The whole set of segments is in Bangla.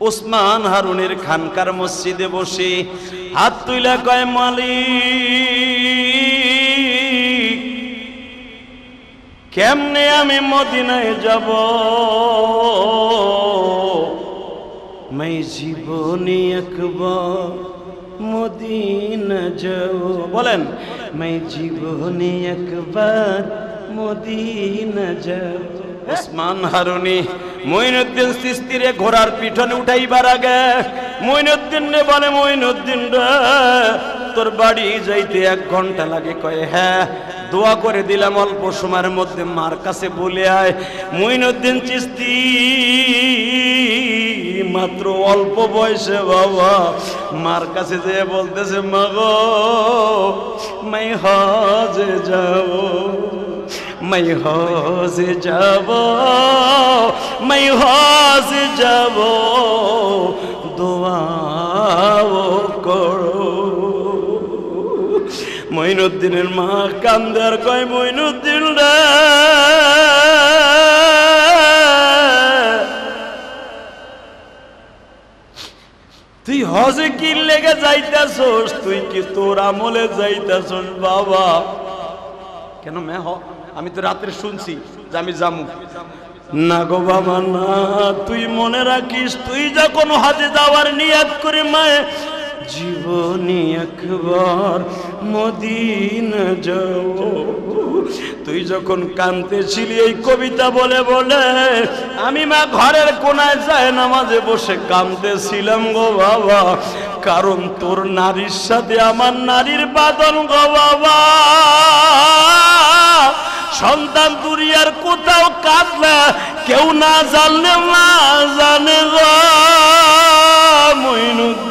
ওসমান হারুনের খানকার মসজিদে বসে হাত তুইলা কয়, মালিক কেমনে আমি মদিনায় যাব? मैं জীবনে একবার মদিনা যাব। বলেন, मैं জীবনে একবার মদিনা যাব। ওসমান হারুনি মঈনুদ্দিন চিশতিরে ঘোড়ার পিছনে উঠাইবার আগে মঈনুদ্দিন রে বলে, মঈনুদ্দিন রে তোর বাড়ি যাইতে 1 ঘন্টা লাগে। কয় হ্যাঁ, দোয়া করে দিলাম অল্প সময়ের মধ্যে মার কাছে বলে আয়। মঈনুদ্দিন চিশতি মাত্র অল্প বয়সে বাবা মার কাছে যেয়ে বলতেছে, মা গো मैं হজে যাব, मैं হজে যাব, मैं হজে যাব, দোয়াও করো। মঈনুদ্দিনের মা কান্দে আর কয়, মঈনুদ্দিন রে তুই হজে কি লেগে যাইতাছস? তুই কি তোর আমলে যাইতাছস বাবা? কেন মে হ, আমি তো রাত্রে শুনছি যে আমি যামু। না গো বাবা না, তুই মনে রাখিস তুই যখন হজে যাওয়ার নিয়ত করে মায়ে জীবনে একবার মদিনা যাব। তুই যখন কাঁদতেছিলি এই কবিতা বলে বলে আমি মা ঘরের কোনায় যায় নামাজে বসে কাঁদতেছিলাম গো বাবা, কারণ তোর নারীর সাথে আমার নারীর বাদন গো বাবা। সন্তান দুনিয়ার কোথাও কাঁদলে কেউ না জানলে মা জানে গো মঈনুদ্দিন।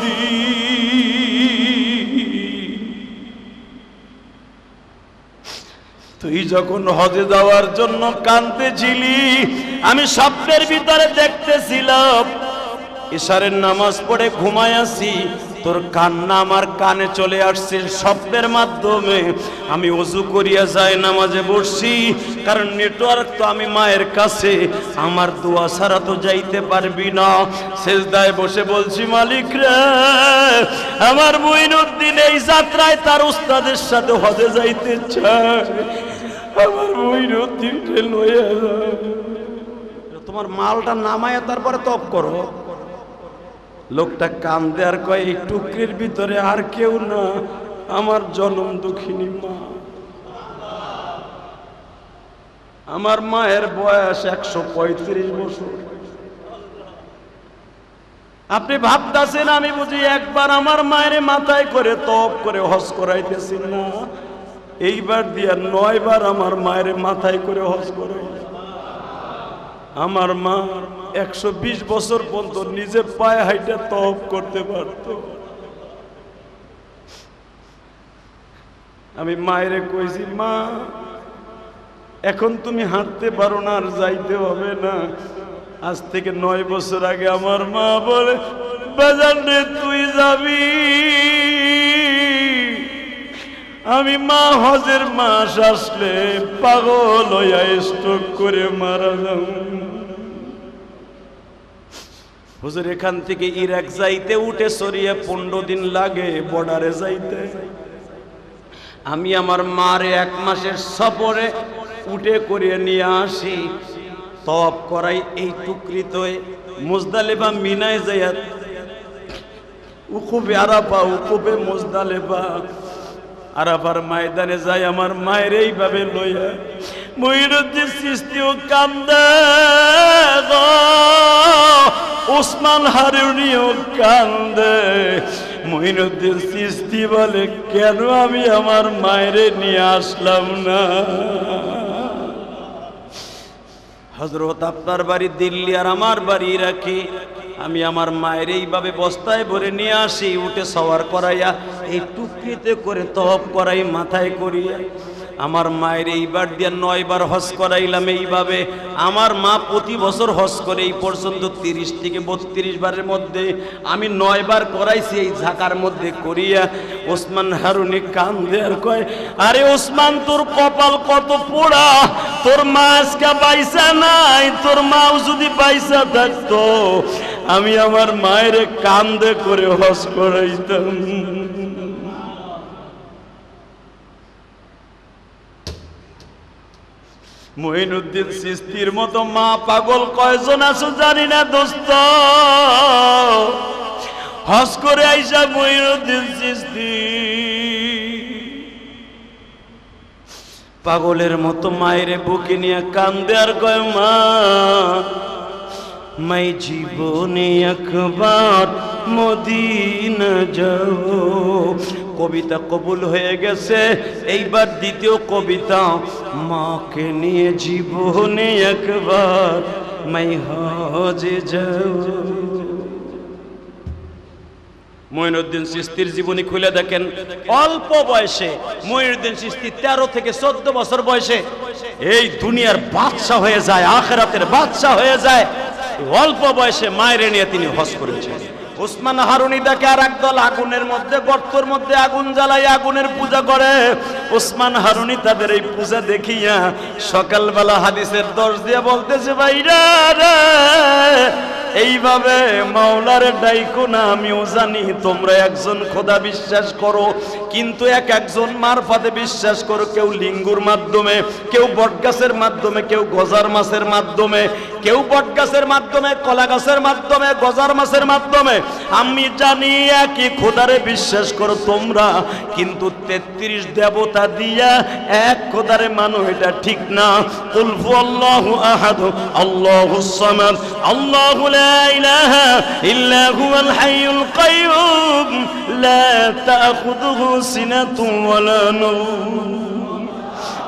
তুই যখন হজে যাওয়ার জন্য কাঁদতেছিলি আমি স্বপ্নের ভিতরে দেখতেছিলাম ইশারের নামাজ পড়ে ঘুমায় আছি, তোর কান্না আমার কানে চলে আসছে স্বপ্নের মাধ্যমে। আমি ওযু করিয়া যাই নামাজে বসছি, কারণ নেটওয়ার্ক তো আমি মায়ের কাছে, আমার দোয়া ছাড়া তো যাইতে পারবি না। সেজদায় বসে বলছি, মালিক রে আমার মঈনুদ্দিন এই যাত্রায় তার উস্তাদের সাথে হজে যাইতে চায়, আমার মঈনুদ্দিনকে লইয়া যাও। তোমার মালটা নামায়া তারপরে তপ করো। লোকটা কান্দে আর কয়, এই টুকরির ভিতরে আর কেউ না, আমার জনম দুঃখিনী মা। আমার মায়ের বয়স 135 বছর। আপনি ভাবতেছেন আমি বুঝি একবার আমার মায়ের মাথায় করে তপ করে হজ করাইতেছি না, এইবার দিয়া 9 বার আমার মায়ের মাথায় করে হজ করাই। আমার মা 120 বছর পর্যন্ত নিজে পায়ে হাইটা তওব করতে পারত। আমি মায়ের কইছি, মা এখন তুমি হাঁটতে পারো না, আর যাইতে হবে না। আজ থেকে 9 বছর আগে আমার মা বলে, বাজান রে তুই যাবি। আমি মা হজের মাস আসলে পাগল হইয়া স্ট্রোক করে মারা যাব। হুজুর এখান থেকে ইরাক যাইতে উঠে সরিয়ে 15 দিন লাগে বর্ডারে যাইতে। আমি আমার মার 1 মাসের সফরে উঠে করিয়ে নিয়ে আসি, তওয়াব করাই এই টুকরিতে মুজদালিফা মিনায় যাইয়া উকুবে আরাফা উকুবে মুজদালিফা আরাফার ময়দানে যাই আমার মায়ের এইভাবে লইয়া। মঈনুদ্দিন চিশতিও কান্দে গো, ওসমান হারুনিও কান্দে। মঈনুদ্দিন চিশতি বলে, কেন আমি আমার মায়ের নিয়ে আসলাম না? হযরত আপনার বাড়ি দিল্লি আর আমার বাড়ি ইরাকি, আমি আমার মায়ের এইভাবে বস্তায় ভরে নিয়ে আসি, উঠে সওয়ার করাইয়া এই টুকরিতে করে তওয়াব করাই মাথায় করিয়া। আমার মায়ের এইবার দিয়ে 9 বার হজ করাইলাম এইভাবে। আমার মা প্রতি বছর হজ করে এই পর্যন্ত 30 থেকে 32 বারের মধ্যে আমি 9 বার করাইছি এই ঝাঁকার মধ্যে করিয়া। ওসমান হারুনি কান্দে আর কয়, আরে ওসমান তোর কপাল কত পোড়া, তোর মা আজকে বাইসা নাই, তোর মাও যদি বাইসা থাকতো আমি আমার মায়ের কান্দে করে হজ করাইতাম। মঈনুদ্দিন চিশতির মতো মা পাগল কয়জন আছো জানি না দোস্ত। হজ করে আইসা মঈনুদ্দিন চিশতি পাগলের মতো মায়ের বুকে নিয়ে কান্দে আর কয়, মা মাই জীবনে একবার মদিনা যাও। কবিতা কবুল হয়ে গেছে, এইবার দ্বিতীয় কবিতা, মাকে নিয়ে জীবনে একবার মাই হজে যাও। মঈনুদ্দিন চিশতির জীবনী খুলে দেখেন, অল্প বয়সে মঈনুদ্দিন চিশতি 13 থেকে 14 বছর বয়সে এই দুনিয়ার বাদশা হয়ে যায়, আখিরাতের বাদশা হয়ে যায়। অল্প বয়সে মায়ের নিয়ে তিনি হজ করেছেন। উসমান হারুনি দেখে আর একদল আগুনের মধ্যে, গর্তের মধ্যে আগুন জ্বালাই আগুনের পূজা করে। উসমান হারুনি তাদের এই পূজা দেখিয়া সকালবেলা হাদিসের দর্শ দিয়ে বলতেছে, ভাইরা রে, এইভাবে মাওলার ডাইকো না। আমিও জানি তোমরা একজন খোদা বিশ্বাস করো, কিন্তু একজন মারফতে বিশ্বাস করো। কেউ লিঙ্গুর মাধ্যমে, কেউ বটগাছের মাধ্যমে, কেউ গজার মাছের মাধ্যমে, কেউ বটগাছের মাধ্যমে, কলা গাছের মাধ্যমে, গজার মাছের মাধ্যমে। আমি জানি একই খোদারে বিশ্বাস করো তোমরা, কিন্তু 33 দেবতা দিয়া এক খোদারে মানো, এটা ঠিক না। কুল হুয়াল্লাহু আহাদ আল্লাহুস সামাদ আল্লাহু লা ইলাহা ইল্লা হুয়াল হাইয়ুল কাইয়্যুম লা তাখুযুহু সিনাতুন ওয়ালা নাওম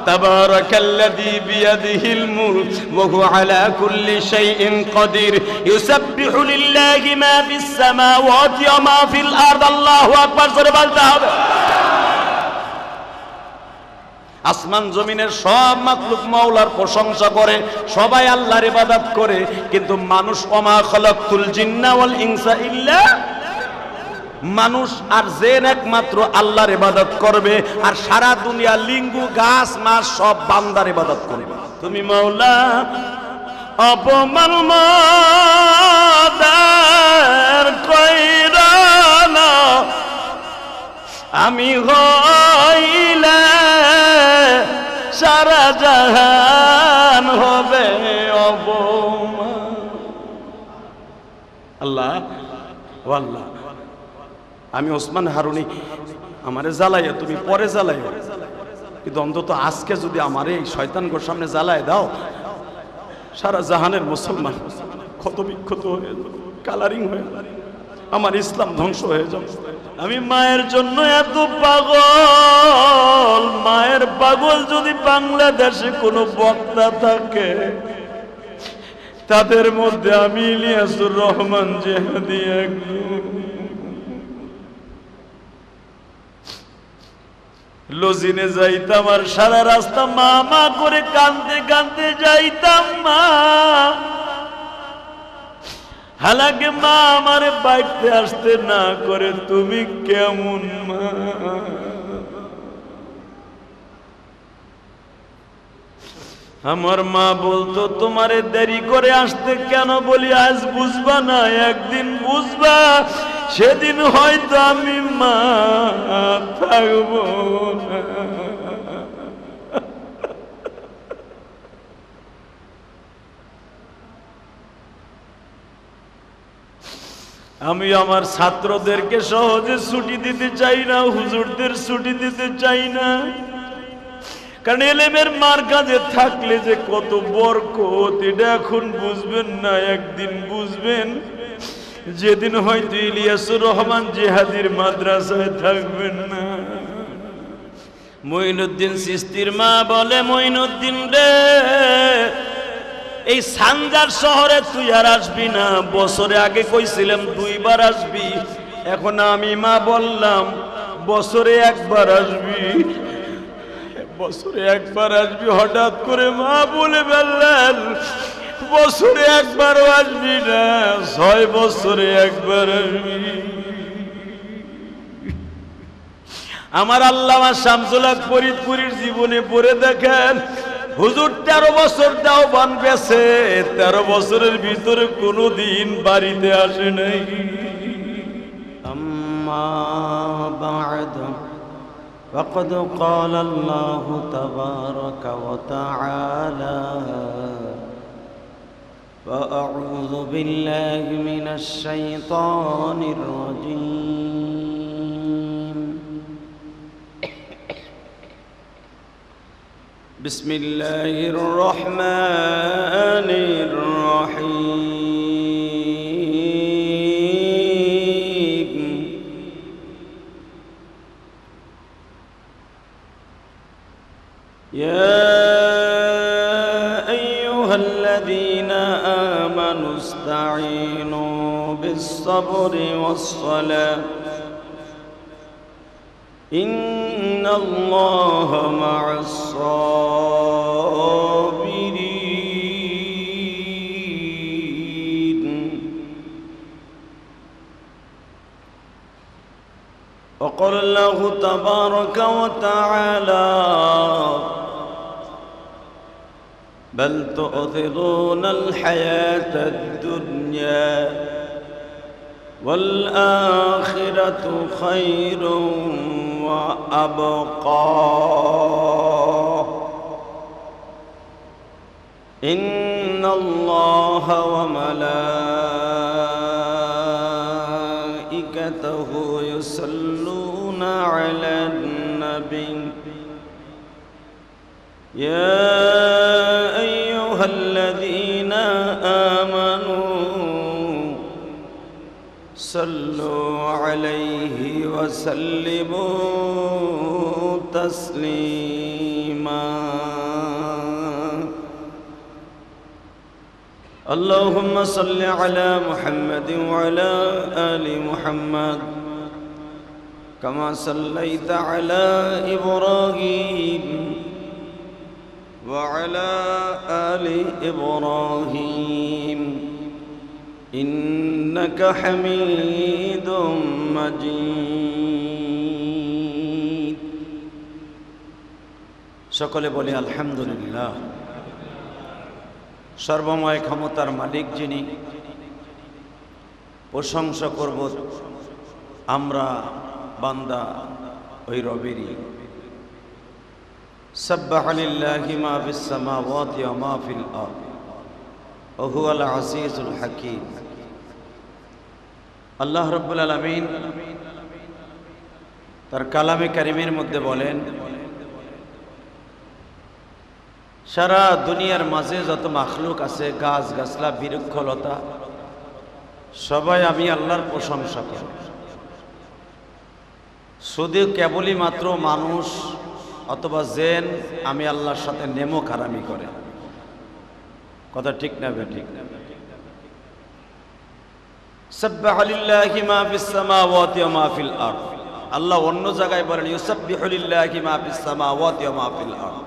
তাবারাকাল্লাযী বিয়াদিহিল মুলক ওয়া হুয়া আলা কুল্লি শাইইন কাদির ইউসাব্বিহু লিল্লাহি মা ফিস সামাওয়াতি ওয়া মা ফিল আরদ। আল্লাহু আকবার জোরে বলতে হবে। আসমান জমিনের সব মাখলুক মাওলার প্রশংসা করে, সবাই আল্লাহর ইবাদত করে, কিন্তু মানুষ, ওমা খালাকতুল জিন্না ওয়াল ইনসা ইল্লা, মানুষ আর জিন একমাত্র আল্লাহর ইবাদত করবে, আর সারা দুনিয়া লিঙ্গু গাছ মাছ সব বান্দার ইবাদত করবে। তুমি মাওলা অপমান মাদার কইরা না, আমি হইলে সারা জাহান হবে অবমান। আল্লাহ ও আল্লাহ, আমি ওসমান হারুনি, আমারে জ্বালাইয়া তুমি পরে জ্বালাইও, কিন্তু অন্তত আজকে যদি আমারে এই শয়তানগোর সামনে জ্বালায় দাও, সারা জাহানের মুসলমান ক্ষত বিক্ষত হয়ে যাবে, কালারিং হয়ে যাবে, আমার ইসলাম ধ্বংস হয়ে যাবে। আমি মায়ের জন্য এত পাগল। মায়ের পাগল যদি বাংলাদেশে কোনো বক্তা থাকে, তাদের মধ্যে আমি ইলিয়াসুর রহমান জেহাদি একজন। লজিনে যাইতাম আর সারা রাস্তা মা মা করে কাঁদতে কাঁদতে যাইতাম। মা, হালাকে মা আমারে বাইতে আসতে না করে, তুমি কেমন মা? আমার মা বলতো, তোমারে দেরি করে আসতে কেন বলি, আজ বুঝবা না, একদিন বুঝবা, সেদিন হয়তো আমি মা থাকবো না। আমি আমার ছাত্রদেরকে সহজে ছুটি দিতে চাই না, হুজুরদের ছুটি দিতে চাই না, কারণ এলেমের মার কাজে থাকলে যে কত বরকত, এটা এখন বুঝবেন না, একদিন বুঝবেন, যেদিন হয়তো ইলিয়াসুর রহমান জিহাদির মাদ্রাসায় থাকবেন না। মঈনুদ্দিন চিশতির মা বলে, মঈনুদ্দিন রে, এই সানজার শহরে তুই আর আসবি না, বছরে আগে কইছিলাম 2 বার আসবি, এখন আমি মা বললাম বছরে 1 বার আসবি, বছরে 1 বার আসবি। হঠাৎ করে মা বলে ফেললেন, বছরে 1 বারও আসবি না, 6 বছরে 1 বার আসবি। আমার আল্লামা শামসুল হক ফরিদপুরীর জীবনে পড়ে দেখেন, হুজুর 13 বছর দেওবান গেছে, 13 বছরের ভিতরে কোনোদিন বাড়িতে আসে নাই। আম্মা বা'দ ফাকাদ ক্বালা আল্লাহু তাবারাকা ওয়া তাআলা فأعوذ بالله من الشيطان الرجيم بسم الله الرحمن الرحيم يا أيها الذين آمنوا استعينوا بالصبر والصلاة إن الله مع الصابرين وقال الله تبارك وتعالى بل تؤثرون الحياة الدنيا والآخرة خير وأبقى إن الله وملائكته يصلون على النبي يا أيها الذين آمنوا صلوا عليه وسلموا تسليما اللهم صل على محمد وعلى آل محمد كما صليت على إبراهيم وعلى آل إبراهيم إنك حميد مجيد সকলে বলি আলহামদুলিল্লাহ। সর্বময় ক্ষমতার মালিক যিনি, প্রশংসা করব আমরা বান্দা ওই রবেরই। সাব্বাহা লিল্লাহি মা ফিস সামাওয়াতি ওয়া মা ফিল আরদ ওয়া হুয়াল আজিজুল হাকীম। আল্লাহ রাব্বুল আলামিন তার কালামে কারিমের মধ্যে বলেন, সারা দুনিয়ার মাঝে যত মাখলুক আছে, গাছ গাছলা বৃক্ষলতা, সবাই আমি আল্লাহর প্রশংসা করি। শুধু কেবলই মাত্র মানুষ অথবা জেন আমি আল্লাহর সাথে নেমো খারামি করে। কথা ঠিক না বেঠিক? সাব্বাহা লিল্লাহি মা ফিস সামাওয়াতি ওয়া মা ফিল আরদ। আল্লাহ অন্য জায়গায় বলেন ইউসাব্বিহু লিল্লাহি মা ফিস সামাওয়াতি ওয়া মা ফিল আরদ।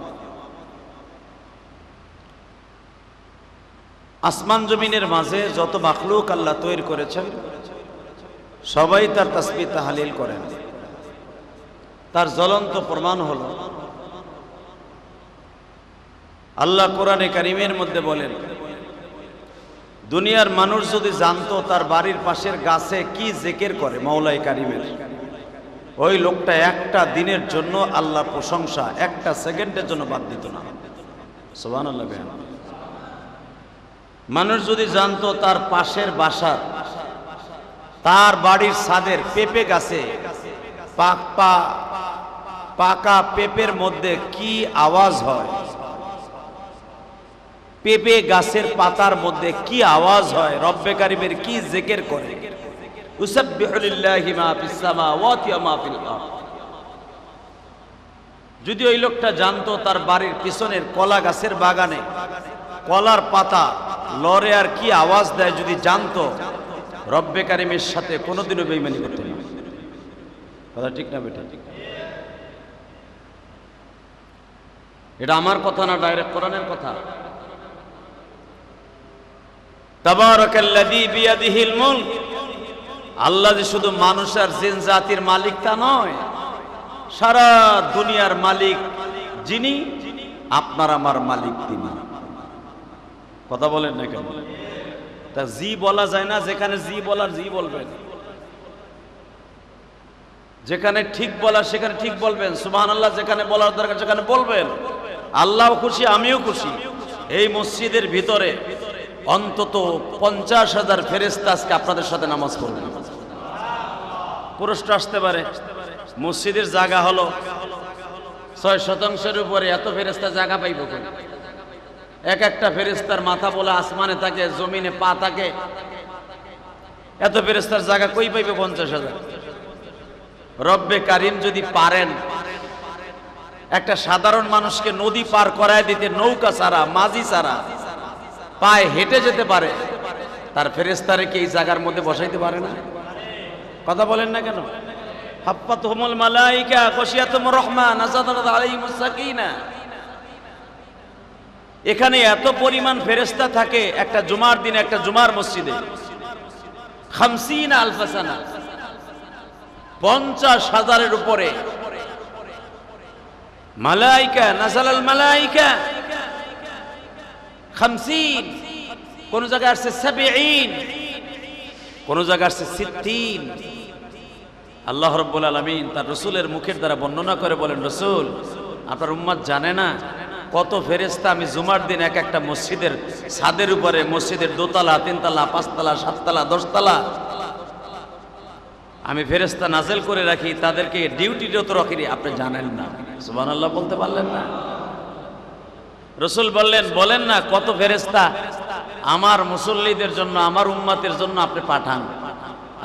আসমান জমিনের মাঝে যত মাখলুক আল্লাহ তৈরি করেছেন, সবাই তার তাসবিহ তাহলিল করেন। তার জ্বলন্ত প্রমাণ হলো আল্লাহ কোরআনে কারিমের মধ্যে বলেন, দুনিয়ার মানুষ যদি জানতো তার বাড়ির পাশের গাছে কি জিকির করে মাওলাই কারিমের, ওই লোকটা একটা দিনের জন্য আল্লাহর প্রশংসা একটা সেকেন্ডের জন্য বাদ দিত না। সুবহানাল্লাহ। মানুষ যদি জানতো তার পাশের বাসার, তার বাড়ির ছাদের পেঁপে গাছে পাকা পেঁপের মধ্যে কি আওয়াজ হয়, পেঁপে গাছের পাতার মধ্যে কি আওয়াজ হয়, রব্বে কারিমের কি জিকির করে, ইউসাব্বিহু লিল্লাহি মা ফিস সামাওয়াতি ওয়া মা ফিল আরদ। যদি ওই লোকটা জানতো তার বাড়ির পিছনের কলা গাছের বাগানে কলার পাতা লড়ে আর কি আওয়াজ দেয়, যদি জানতো, রব্বে কারিমের সাথে কোনোদিনও বেঈমানি করতো না। কথা ঠিক না বেটা? এটা আমার কথা না, ডাইরেক্ট কোরআনের কথা। তাবারাকাল্লাযী বিয়াদিহিল মুলক। আল্লাহ যে শুধু মানুষ আর জিন জাতির মালিক তা নয়, সারা দুনিয়ার মালিক যিনি, আপনার আমার মালিক তিনি। কথা বলেন না কেন? তা জি বলা যায় না? যেখানে জি বলার জি বলবেন, যেখানে ঠিক বলার সেখানে ঠিক বলবেন, সুবহানাল্লাহ যেখানে বলার দরকার সেখানে বলবেন। আল্লাহ খুশি, আমিও খুশি। এই মসজিদের ভিতরে অন্তত 50,000 ফেরেশতা আজকে আপনাদের সাথে নামাজ পড়বে। প্রশ্ন আসতে পারে, মসজিদের জায়গা হলো 6% উপরে, এত ফেরেশতা জায়গা পাইব কোন? এক একটা ফেরেশতার মাথা বলে আসমানে থাকে, জমিনে পা থাকে, এত ফেরেশতার জায়গা কই পাইবে 50,000? রব্বে কারিম যদি পারেন একটা সাধারণ মানুষকে নদী পার করায় দিতে, নৌকা ছাড়া, মাঝি ছাড়া পায়ে হেঁটে যেতে পারে, তার ফেরেশতারে কি এই জায়গার মধ্যে বসাইতে পারে না? কথা বলেন না কেন? হাফাতুহুমুল মালাইকা খাশিয়াতুর রহমান নাযালাত আলাইহিমুস সাকিনা। এখানে এত পরিমাণ ফেরেশতা থাকে একটা জুমার দিনে, একটা জুমার মসজিদে 50,000 সানা, 50,000-এর উপরে মালাইকা, নাযালাল মালাইকা 50, কোন জায়গায় আসছে 70, কোন জায়গায় আসছে 60। আল্লাহ রাব্বুল আলামিন তার রাসূলের মুখের দ্বারা বর্ণনা করে বলেন, রাসূল আপনার উম্মত জানে না কত ফেরেশতা আমি জুমার দিন এক একটা মসজিদের ছাদের উপরে, মসজিদের 2 তলা 3 তলা 5 তলা 7 তলা 10 তলা আমি ফেরেশতা নাজেল করে রাখি, তাদেরকে ডিউটিরত রাখি। আপনি জানেন না? সুবহানাল্লাহ বলতে পারলেন না? রাসূল বললেন, বলেন না কত ফেরেশতা আমার মুসল্লিদের জন্য, আমার উম্মতের জন্য আপনি পাঠান।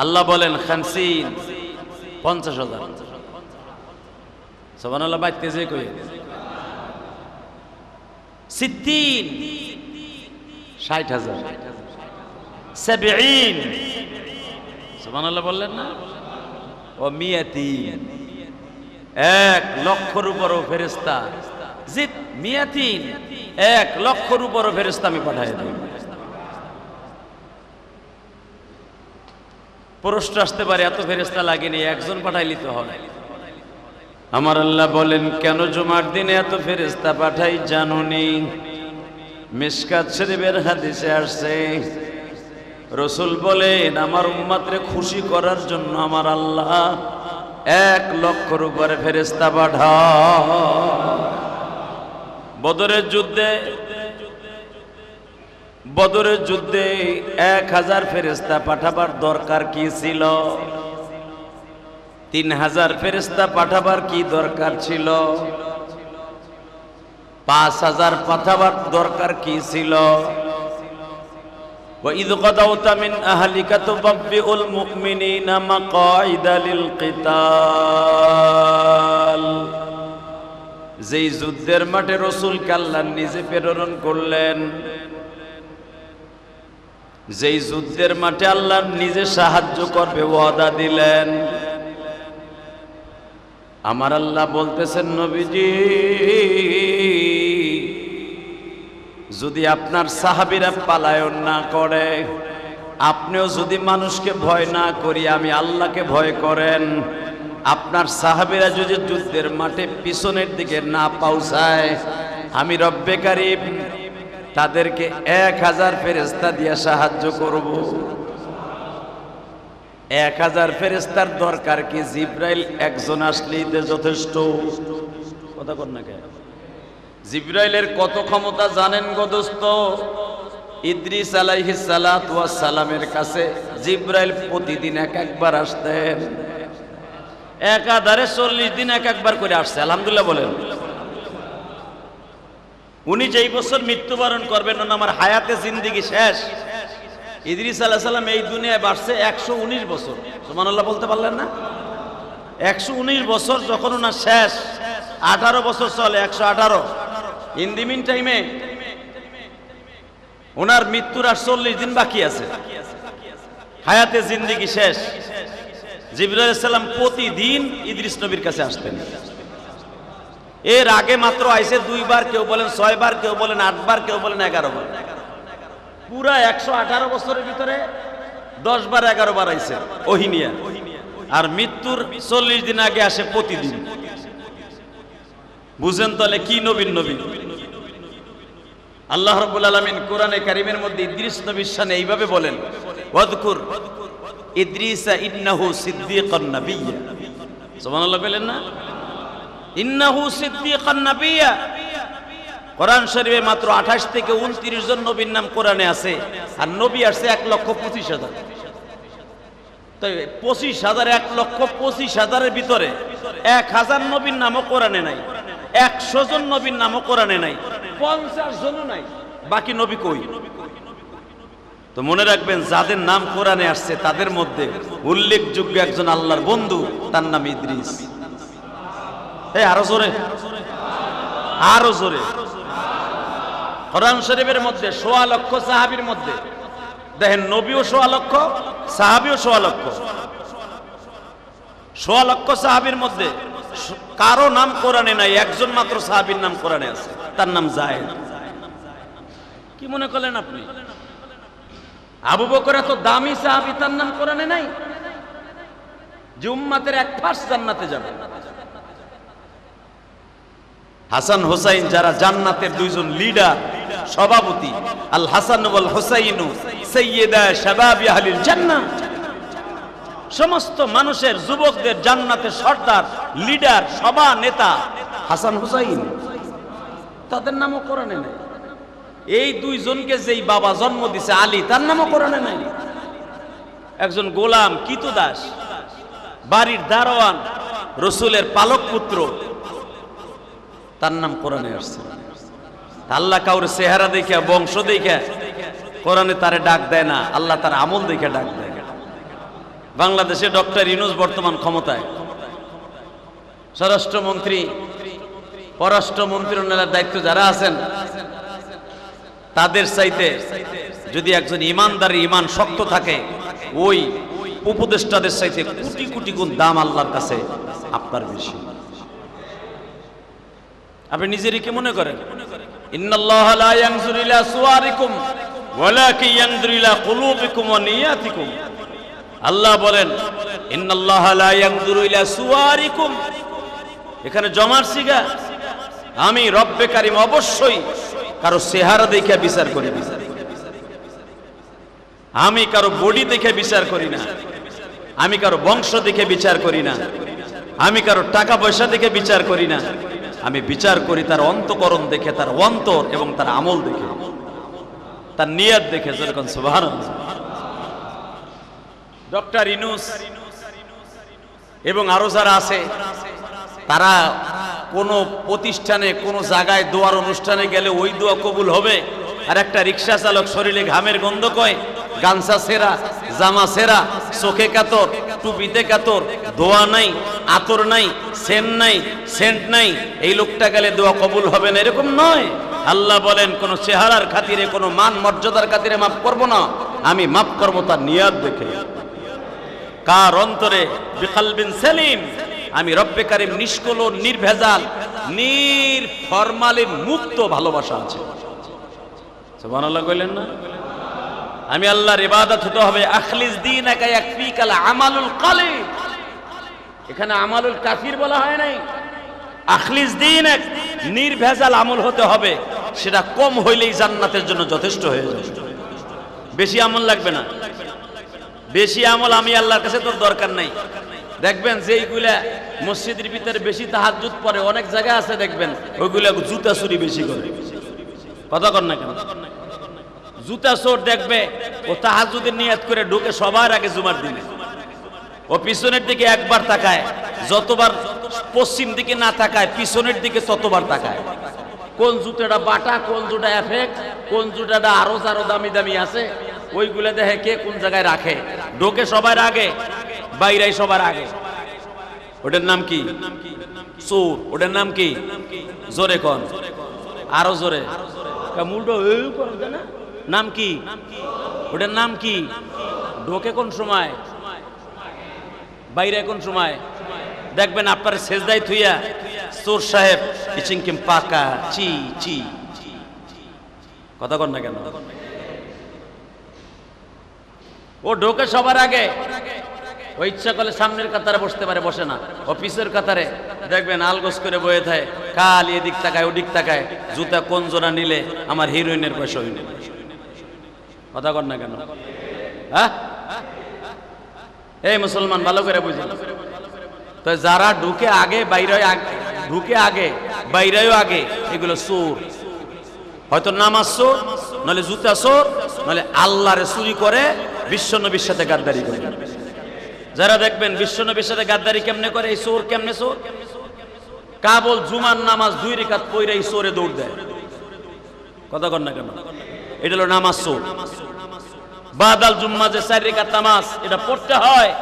আল্লাহ বলেন 50,000। সুবহানাল্লাহ বাইতে যে কই 60, 60,000, 70। সুবহানাল্লাহ বললেন না? ও 100, 1 লক্ষের উপরও ফেরেশতা, জিত 100, 1 লক্ষের উপরও ফেরেশতা আমি পাঠাই দেব। প্রশ্ন আসতে পারে, এত ফেরেশতা লাগেনি, একজন পাঠাইলি তো হবে। আমার আল্লাহ বলেন, কেন জুমার দিনে এত ফেরেশতা পাঠাই জানোনি? মিশকাত শরীফের হাদিসে আসছে, রাসূল বলেন আমার উম্মতরে খুশি করার জন্য আমার আল্লাহ 1 লক্ষের উপরে ফেরেশতা পাঠায়। বদরের যুদ্ধে 1000 ফেরেশতা পাঠাবার দরকার কি ছিল? 3000 ফেরেশতা পাঠাবার কি দরকার ছিল? 5000 পাঠাবার দরকার কি ছিল? وَإِذْ غَدَوْتَ مِنْ أَهْلِكَ تُبَوِّئُ الْمُؤْمِنِينَ مَقَاعِدَ لِلْقِتَالِ। যেই যুদ্ধের মাঠে রাসূলকে আল্লাহ নিজে প্রেরণ করলেন, যেই যুদ্ধের মাঠে আল্লাহ নিজে সাহায্য করবে ওয়াদা দিলেন, আমার আল্লাহ বলতেছেন নবীজি যদি আপনার সাহাবীরা পালায়ন না করে, আপনিও যদি মানুষকে ভয় না করি আমি আল্লাহকে ভয় করেন, আপনার সাহাবীরা যদি যুদ্ধের মাঠে পিছনের দিকে না পৌঁছায়, আমি রব্বে কারিম তাদেরকে 1000 ফেরেশতা দিয়ে সাহায্য করব। 1000 ফেরেশতার দরকার কি? জিবরাইল একজন আসলেই যথেষ্ট। কথা কর না কেন? জিবরাইলের কত ক্ষমতা জানেন গো দোস্ত? ইদ্রিস আলাইহিস সালাতু ওয়াস সালামের কাছে জিবরাইল প্রতিদিন একবার আসতেন, একাধারে 40 দিন একবার করে আসছে। আলহামদুলিল্লাহ বলেন। উনি যেই বছর মৃত্যুবরণ করবেন, আমার হায়াতে জিন্দেগি শেষ, ইদ্রিস আলাইহিস সালাম এই দুনিয়ায় বাঁচছে 119 বছর। সুবহানাল্লাহ বলতে পারলেন না? 119 বছর যখন ওনার শেষ, 18 বছর চলে, 118। ইন দি মিন টাইমে ওনার মৃত্যুর আর 40 দিন বাকি আছে, হায়াতে জিন্দেগি শেষ। জিবরাইল আলাইহিস সালাম প্রতিদিন ইদ্রিস নবীর কাছে আসতেন। এর আগে মাত্র আইছে 2 বার, কেউ বলেন 6 বার, কেউ বলেন 8 বার, কেউ বলেন 11 বার। পুরা 118 বছরের ভিতরে 10 বার 11 বার আইছে ওহিনিয়া। আর মৃত্যুর 40 দিন আগে আসে প্রতিদিন। বুঝেন তাহলে কি নবীন নবী? আল্লাহ রাব্বুল আলামিন কোরআনে কারীমের মধ্যে ইদ্রিস নবীর শানে এইভাবে বলেন, ওয়াযকুর ইদ্রিসা ইন্নাহু সিদ্দীকান নাবিয়্যা। সুবহানাল্লাহ বলেন না? ইন্নাহু সিদ্দীকান নাবিয়্যা। কোরআন শরীফে মাত্র 28 থেকে 29 জন নবীর নাম কোরআনে আছে, আর নবী আসছে 1,25,000। তো 25,000 1,25,000 ভিতরে 1000 নবীর নামও কোরআনে নাই, 100 জন নবীর নামও কোরআনে নাই, 50 জনও নাই, বাকি নবী কই? তো মনে রাখবেন, যাদের নাম কোরআনে আসছে তাদের মধ্যে উল্লেখযোগ্য একজন আল্লাহর বন্ধু, তার নাম ইদ্রিস। আরো জোরে, আরো জোরে। কোরআন শরীফের মধ্যে 1.25 লক্ষ সাহাবীর মধ্যে দেখেন, নবীও 1.25 লক্ষ, সাহাবীও 1.25 লক্ষ। 1.25 লক্ষ সাহাবীর মধ্যে কারো নাম কোরআনে নাই, একজন মাত্র সাহাবীর নাম কোরআনে আছে, তার নাম যায়েদ। কি মনে করলেন আপনি? আবু বকর এত দামি সাহাবী, তার নাম কোরআনে নাই, যে উম্মতের 1% জান্নাতে যাবে। হাসান হুসাইন যারা জান্নাতের দুইজন লিডার, সভাপতি, আল হাসান ওয়াল হুসাইনু সাইয়্যিদা শাবাবি আহলিল জান্নাহ, সমস্ত মানুষের, যুবকদের জান্নাতের সর্দার, লিডার, সভা নেতা হাসান হুসাইন, তাদের নামও কোরআনে নাই। এই দুইজনকে যেই বাবা জন্ম দিছে আলী, তার নামও কোরআনে নাই। একজন গোলাম কিতুদাস, বাড়ির দারোয়ান, রসুলের পালক পুত্র, তার নাম কোরআনে আসছে। আল্লাহ কাউর চেহারা দেখে, বংশ দেখে কোরআনে তারে ডাক দেয় না, আল্লাহ তার আমল দেখে ডাক দেয়। বাংলাদেশে ডক্টর ইউনূস বর্তমান ক্ষমতায়, স্বরাষ্ট্রমন্ত্রী, পররাষ্ট্র মন্ত্রণালয়ের দায়িত্ব যারা আছেন, তাদের চাইতে যদি একজন ইমানদারের ইমান শক্ত থাকে, ওই উপদেষ্টাদের চাইতে কোটি কোটি গুণ দাম আল্লাহর কাছে আপনার বেশি। আপনি নিজেরই কি মনে করেন? ইন্নাল্লাহা লা ইয়ানজুরু ইলা সুওয়ারিকুম ওয়ালাকিন ইয়ানজুরু ইলা কুলুবিকুম ওয়া নিয়াতিকুম। আল্লাহ বলেন, ইন্নাল্লাহা লা ইয়ানজুরু ইলা সুওয়ারিকুম, এখানে জমার সিগা। আমি রব্বে কারীম অবশ্যই কারো চেহারা দেখে বিচার করি না, আমি কারো বডি দেখে বিচার করি না, আমি কারো বংশ দেখে বিচার করি না, আমি কারো টাকা পয়সা দেখে বিচার করি না, আমি বিচার করি তার অন্তঃকরণ দেখে, তার অন্তর এবং তার আমল দেখে, তার নিয়ত দেখে। যেরকম সুবহানাল্লাহ। ডক্টর ইউনূস এবং আরো যারা আছে, তারা কোনো প্রতিষ্ঠানে, কোনো জায়গায় দোয়ার অনুষ্ঠানে গেলে ওই দোয়া কবুল হবে, আর একটা রিক্সা চালক শরীরে ঘামের গন্ধ কয়, গামছা ছেঁড়া, জামা ছেঁড়া, চোখে কাতর, টুপিতে কাতর, দোয়া নাই, আতর নাই, সেন্ট নাই, এই লোকটা গেলে দোয়া কবুল হবে না, এরকম নয়। আল্লাহ বলেন, কোন চেহারার খাতিরে, কোন মান মর্যাদার খাতিরে মাফ করব না, আমি মাফ করব তার নিয়াত দেখে, কার অন্তরে বিকলবিন সালিম। আমি রব্বে কারীম নিষ্কলুষ, নির্ভেজাল, নির্ফরমালিন মুক্ত ভালোবাসা আছে। সুবহানাল্লাহ কইলেন না? আমি আল্লাহর ইবাদত হতে হবে। আখলিস দীনাকা ইয়াকফিকাল আমালুল কালিল, এখানে আমালুল কাফির বলা হয় নাই। আখলিস দীনাক, নির্ভেজাল আমল হতে হবে, সেটা কম হইলেই জান্নাতের জন্য যথেষ্ট হয়ে যাবে। বেশি আমল লাগবে না, বেশি আমল আমি আল্লাহর কাছে তোর দরকার নাই। দেখবেন যেইগুলা মসজিদের ভিতরে বেশি তাহাজ্জুদ পড়ে, অনেক জায়গা আছে দেখবেন ওইগুলা জুতা চুরি বেশি করে। কথা কর না কেন? জুতা চোর দেখবে ও তাহাজ্জুদের নিয়ত করে ঢুকে সবার আগে জুমার দিনে, ও পিছনের দিকে একবার তাকায়, যতবার পশ্চিম দিকে না তাকায় পিছনের দিকে ততবার তাকায়। কোন জুতাটা বাটা, কোন জুতা এফেক্ট, কোন জুতাটা আরো দামি দামি আছে, ওইগুলা দেখে কে কোন জায়গায় রাখে। ঢোকে সবার আগে, বাইরাই সবার আগে। ওটার নাম কি? চোর। ওটার নাম কি? জোরে কোন, আরো জোরে। মুলটো না, নাম কি? ওটার নাম কি? ঢোকে কোন সময়, বাইরে কোন সময়। দেখবেন আপনার সেজদায় থুইয়া চোর সাহেব ইচিংকিম পাকা চি চি। কথা কন না কেন? ও ঢোকে সবার আগে, ও ইচ্ছা করলে সামনের কাতারে বসতে পারে, বসে না। ও পিছের কাতারে দেখবেন আলগোস করে বয়ে থাকে, খালি এদিক তাকায় ওদিক তাকায়, জুতা কোন জোড়া নিলে আমার হিরোইনের পয়সা হইল। কথা কর না কেন? হ্যাঁ, এই মুসলমান ভালো করে বুঝলেন তো, যারা ঢুকে আগে বাইরে ঢুকে আগে বাইরেও আগে, এগুলো চোর। হয়তো নামাজ চোর, নলে জুতা চোর, নলে আল্লাহরে চুরি করে বিশ্বনবীর সাথে গাদ্দারি করে। যারা দেখবেন বিশ্বনবীর সাথে গাদ্দারি কেমনে করে, এই চোর কেমনে চোর, কাবল জুমার নামাজ 2 রাকাত পড়ে এই চোরে দৌড় দেয়। কথা কর না কেন? এটা হলো নামাজ চোর। বাদাল জুম্মা যে 4 রাকাত নামাজ এটা পড়তে হয়,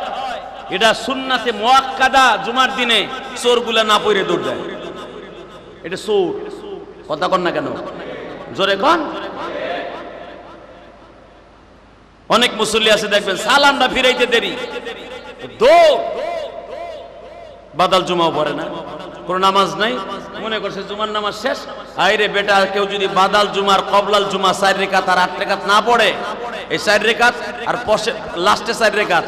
এটা সুন্নাতে মুআক্কাদা। জুমার দিনে চোরগুলা না পড়ে দৌড় দেয়, এটা চোর। কথা কর না কেন? জোরে কন। অনেক মুসল্লি আছে দেখবেন সালামটা ফিরাইতে দেরি, দৌড়। বাদাল জুমাও পড়ে না, কোনো নামাজ নাই, মনে করছে জুমার নামাজ শেষ। আইরে বেটা, কেউ যদি বাদাল জুমার কবলাল জুমা 4 রাকাত আর 8 রাকাত না পড়ে, এই 4 রাকাত আর লাস্টে 4 রাকাত,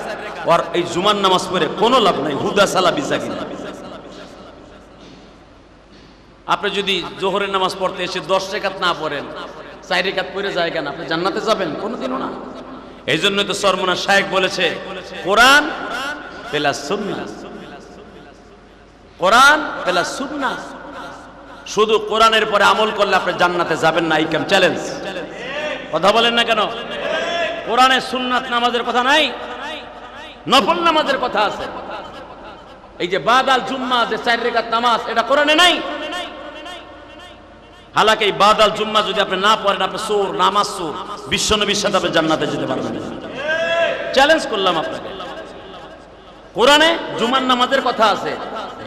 আর এই জুমার নামাজ পড়ে কোনো লাভ নাই, হুদা সালা বিসাকি। আপনি যদি জোহরের নামাজ পড়তে এসে 10 রাকাত না পড়েন, 4 রাকাত পড়ে যায় কেন? আপনি জান্নাতে যাবেন? কোনোদিনও না। এই জন্য তো সরমনা শায়েখ বলেছে, কোরআন প্লাস সুন্নাহ, কোরআন প্লাস সুন্নাহ। শুধু কোরআনের পরে আমল করলে আপনি জান্নাতে যাবেন না, আইকাম চ্যালেঞ্জ। কথা বলেন না কেন? কোরআনে সুন্নাত নামাজের কথা নাই, নফল নামাজের কথা আছে। এই যে বাদাল জুম্মা যে 4 রাকাত নামাজ, এটা কোরআনে নাই। হালাকি এই বাদাল জুম্মা যদি আপনি না পড়েন, আপনি চোর, নামাজ চোর। বিশ্বনবীর সাথে আপনি জান্নাতে যেতে পারবেন না। চ্যালেঞ্জ করলাম আপনাকে। কোরআনে জুমার নামাজের কথা আছে,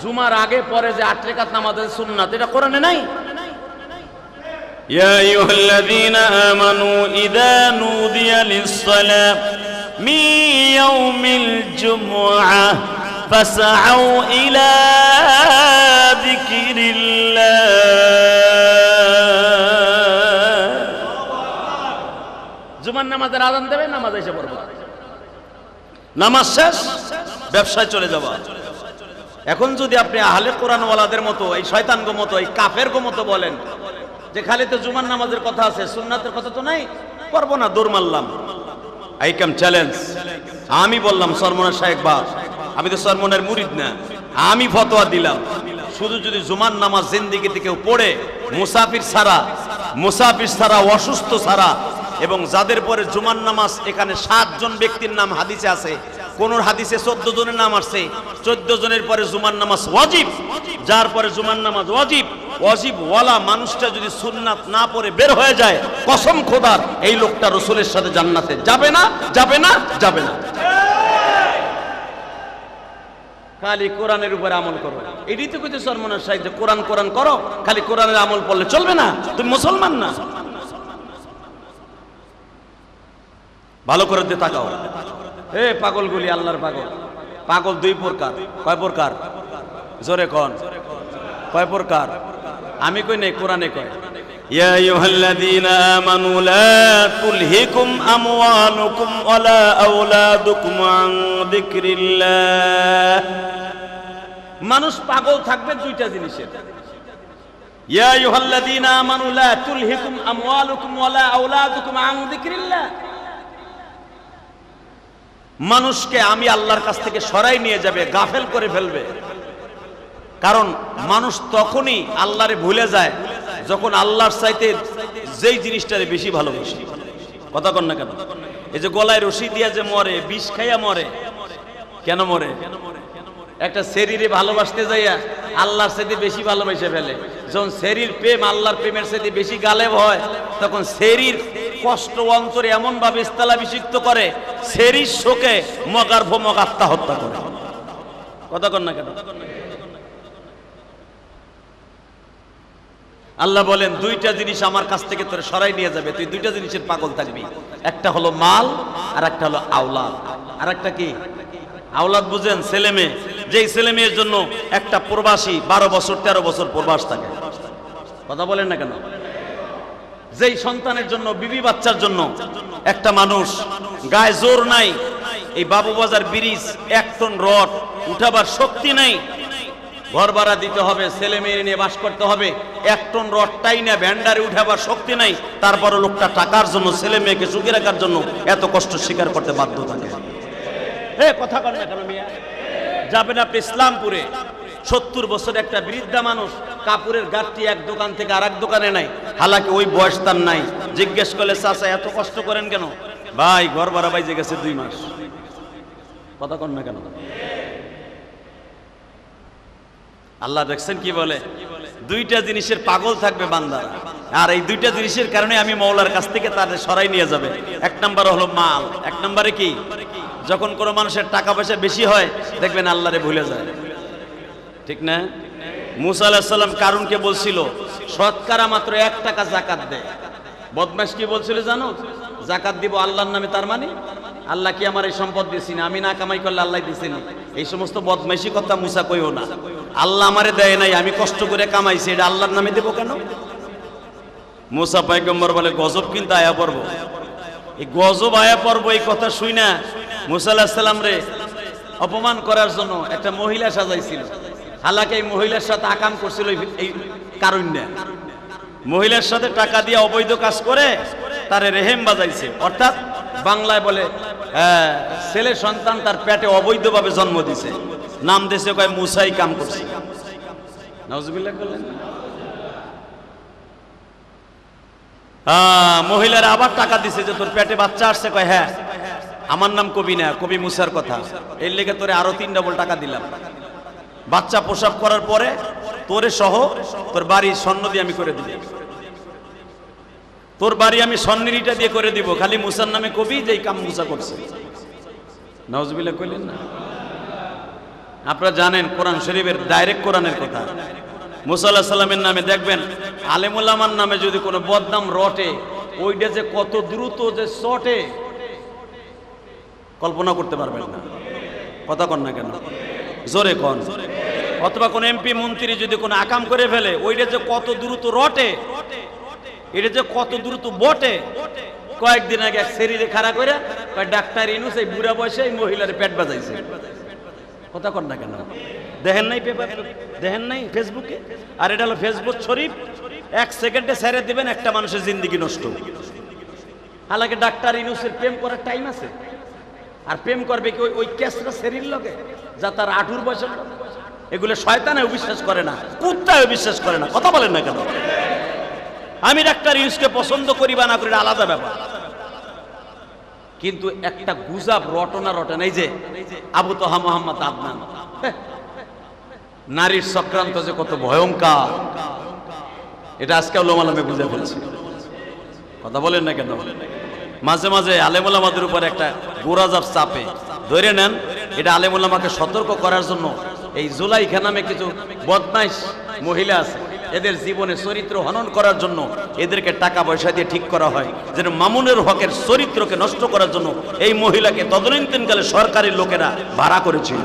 জুমার আগে পরে যে 8 রাকাত নামাজের সুন্নাত, এটা কোরআনে নাই। ইয়া আইয়ুহাল্লাযীনা আমানু ইযা নুদিয়া লিস-সালাহ মিন ইয়াউমিল জুমআহ ফাসআউ ইলা যিকরিল্লাহ। জুমার নামাজের আযান দেবে, নামাজ এসে পড়বে, নামাজ শেষ, ব্যবসায় চলে যাওয়া। এখন যদি আপনি আহলে কোরআনওয়ালাদের মতো, এই শয়তানগো মতো, এই কাফেরগো মতো বলেন যে খালি তো জুমার নামাজের কথা আছে, সুন্নাতের কথা তো নাই, করবো না, দৌড় মারলাম, আইকাম চ্যালেঞ্জ। আমি বললাম সরমনের শায়েখ বাপ, আমি তো সরমনের মুরিদ না, আমি ফতোয়া দিলাম, শুধু যদি জুমার নামাজ জিন্দেগিতে কেউ পড়ে, মুসাফির ছাড়া, অসুস্থ ছাড়া, এবং যাদের পরে জুমার নামাজ, এখানে 7 জন ব্যক্তির নাম হাদিসে আছে, কোন হাদিসে 14 জনের নাম আসছে। 14 জনের পরে জুমার নামাজ ওয়াজিব, যার পরে জুমার নামাজ ওয়াজিব, ওয়াজিবওয়ালা মানুষটা যদি সুন্নাত না পড়ে বের হয়ে যায়, কসম খোদার এই লোকটা রাসূলের সাথে জান্নাতে যাবে না, যাবে না, যাবে না। খালি কোরআনের উপরে আমল করো, এটাই তো কইতে সরমনের শায়েখ যে কোরআন কোরআন করো, খালি কোরআনের আমল পড়লে চলবে না, তুমি মুসলমান না। ভালো করে দিয়ে তাকাও। এ পাগলগুলি, আল্লাহর পাগল। পাগল 2 প্রকার। কয় প্রকার? জোরে কোন, কয় প্রকার? আমি কই নাই, কোরআনে কয়। ইয়া আইয়ুহাল্লাযীনা আমানু লা তুলহিকুম আমওয়ালুকুম ওয়ালা আওলাদুকুম আন যিকরিল্লাহ। মানুষ পাগল থাকবে 2টা জিনিসের। ইয়া আইয়ুহাল্লাযীনা আমানু লা তুলহিকুম আমওয়ালুকুম ওয়ালা আওলাদুকুম আন যিকরিল্লাহ। মানুষকে আমি আল্লাহর কাছ থেকে সরাই নিয়ে যাবে, গাফেল করে ফেলবে। কারণ মানুষ তখনই আল্লাহরে ভুলে যায় যখন আল্লাহর চাইতে যেই জিনিসটারে বেশি ভালোবাসে। কথা কন না কেন? এই যে গলায় রশি দিয়া যে মরে, বিষ খাইয়া মরে, কেন মরে? একটা শরীরে ভালোবাসতে যাইয়া আল্লাহর চাইতে বেশি ভালোবাসে ফেলে। যখন শরীর প্রেম আল্লাহর প্রেমের চাইতে বেশি গালেব হয়, তখন শরীর কষ্ট অন্তরে এমন ভাবে স্থলাভিষিক্ত করে, শরীর শোকে মগার ভোমক আত্মহত্যা করে। কথা কন না কেন? আল্লাহ বলেন 2টা জিনিস আমার কাছ থেকে তোরে সরাই নিয়ে যাবে, তুই 2টা জিনিসের পাগল থাকবি। একটা হলো মাল, আর একটা হলো আওলাদ। আর একটা কি? আওলাদ বুঝেন? ছেলে মেয়ে। যেই ছেলে মেয়ের জন্য একটা প্রবাসী 12 বছর 13 বছর প্রবাস থাকে। কথা বলেন না কেন? যেই সন্তানের জন্য, বিবি বাচ্চার জন্য একটা মানুষ গায়ে জোর নাই, এই বাবুবাজার ব্রিজ 1 টন রড উঠাবার শক্তি নাই, ঘর ভাড়া দিতে হবে, ছেলে মেয়ে নিয়ে বাস করতে হবে, 1 টন রডটাই না ভ্যান্ডারে উঠাবার শক্তি নাই, তারপরও লোকটা টাকার জন্য ছেলে মেয়েকে সুখী রাখার জন্য এত কষ্ট স্বীকার করতে বাধ্য থাকে। কথা বলেন না কেন মিয়া? যাবেন আপনি ইসলামপুরে, 70 বছর একটা বৃদ্ধা মানুষ, কাপড়ের গাঁটটি এক দোকান থেকে আরেক দোকানে নাই, হালাকি ওই বয়স তার নাই। জিজ্ঞেস করলে চাচা এত কষ্ট করেন কেন? ভাই ঘর ভাড়া বাইজে গেছে 2 মাস। কথা কন না কেন? আল্লাহ দেখছেন কি বলে, 2টা জিনিসের পাগল থাকবে বান্দা, আর এই 2টা জিনিসের কারণে আমি মওলার কাছ থেকে তাদের সরাই নিয়ে যাবে। 1 নম্বর হলো মাল, 1 নম্বরে কি, যখন কোনো মানুষের টাকা পয়সা বেশি হয় দেখবেন আল্লাহরে ভুলে যায়, ঠিক না? মুসা আলাইহিস সালাম কারুনকে বলছিল শতকরা মাত্র 1 টাকা যাকাত দে। বদমাশ কি বলছিল জানো? যাকাত দিব আল্লাহর নামে, তার মানে আল্লাহ কি আমার এই সম্পদ দিয়েছেন, আমি না কামাই করলে আল্লাহ দিয়েছেন। এই সমস্ত বদমাইশি কথা মুসা কইও না। আল্লাহ আমারে দেয় নাই, আমি কষ্ট করে কামাইছি, এটা আল্লাহর নামে দেব কেন? মুসা পয়গম্বর বলে গজব কিন্তু আয়া পড়ব। এই গজব আয়া পড়ব এই কথা শুই না মুসা আলাইহিস সালাম রে অপমান করার জন্য একটা মহিলা সাজাইছিল। হালাকি এই মহিলার সাথে আকাম করছিল এই কারুন্যা, মহিলার সাথে টাকা দিয়ে অবৈধ কাজ করে তারে রেহেম বাজাইছে, অর্থাৎ বাংলায় বলে ছেলে সন্তান তার পেটে অবৈধভাবে জন্ম দিছে, নাম দিয়েছে কয় মুসাই কাম করছে। নাউজুবিল্লাহ বললেন। মহিলারা আবার টাকা দিছে যে তোর পেটে বাচ্চা আসছে, কয় হ্যাঁ, আমার নাম কবি না, কবি মুসার কথা, এর লেগে তোরে আরো 3 ডবল টাকা দিলাম। বাচ্চা প্রসব করার পরে তোরে সহ তোর বাড়ি স্বর্ণ দিয়ে আমি করে দিব, তোর বাড়ি আমি স্বর্ণের ইটা দিয়ে করে দিব, খালি মুসার নামে কবি যেই কাম মুসা করছে। নাউজুবিল্লাহ কইলেন না? আপনারা জানেন কোরআন শরীফের ডাইরেক্ট কোরআনের কথা। মুসা আলাইহিস সালামের নামে দেখবেন আলেম ওলামার নামে যদি কোনো বদনাম রটে, ওইটা যে কত দ্রুত যে চটে কল্পনা করতে পারবেন না। কথা কন না কেন? জোরে কন। অথবা কোন এমপি মন্ত্রী যদি কোনো আকাম করে ফেলে, ওইটা যে কত দ্রুত রটে, এটা যে কত দ্রুত বটে। কয়েকদিন আগে এক শরীরে খাড়া করে ডাক্তার ইনুস এই বুড়া বয়সে এই মহিলার পেট বাজাইছে। কথা কন না কেন? দেখেন নাই পেপার, দেখেন নাই ফেসবুকে? আর এটা হলো ফেসবুক শরীফ, 1 সেকেন্ডে ছেড়ে দিবেন একটা মানুষের জিন্দেগি নষ্ট। হালাকি ডাক্তার ইনুসের প্রেম করার টাইম আছে, আর প্রেম করবে কি ওই কেসটা শরীর লগে যা তার 18 বছর। এগুলো শয়তানেও বিশ্বাস করে না, কুত্তাও বিশ্বাস করে না। কথা বলেন না কেন? আমি ডাক্তার ইউসুফকে পছন্দ করি বা না করি আলাদা ব্যাপার, কিন্তু একটা গুজব রটনা রটেন। এই যে আবু তোহা মোহাম্মদ আদনান, নারীর চক্রান্ত যে কত ভয়ঙ্কর, এটা আজকে ওলামায়ে বুঝে ফেলছে। কথা বলেন না কেন? মাঝে মাঝে আলেম ওলামাদের উপর একটা গোরাজাব চাপে, ধরে নেন এটা আলেম ওলামাকে সতর্ক করার জন্য। এই জুলাইখা নামে কিছু বদমাইশ মহিলা আছে, এদের জীবনে চরিত্র হনন করার জন্য এদেরকে টাকা পয়সা দিয়ে ঠিক করা হয়, যেন মামুনের হকের চরিত্রকে নষ্ট করার জন্য এই মহিলাকে তদনীন্তনকালে সরকারি লোকেরা ভাড়া করেছিল।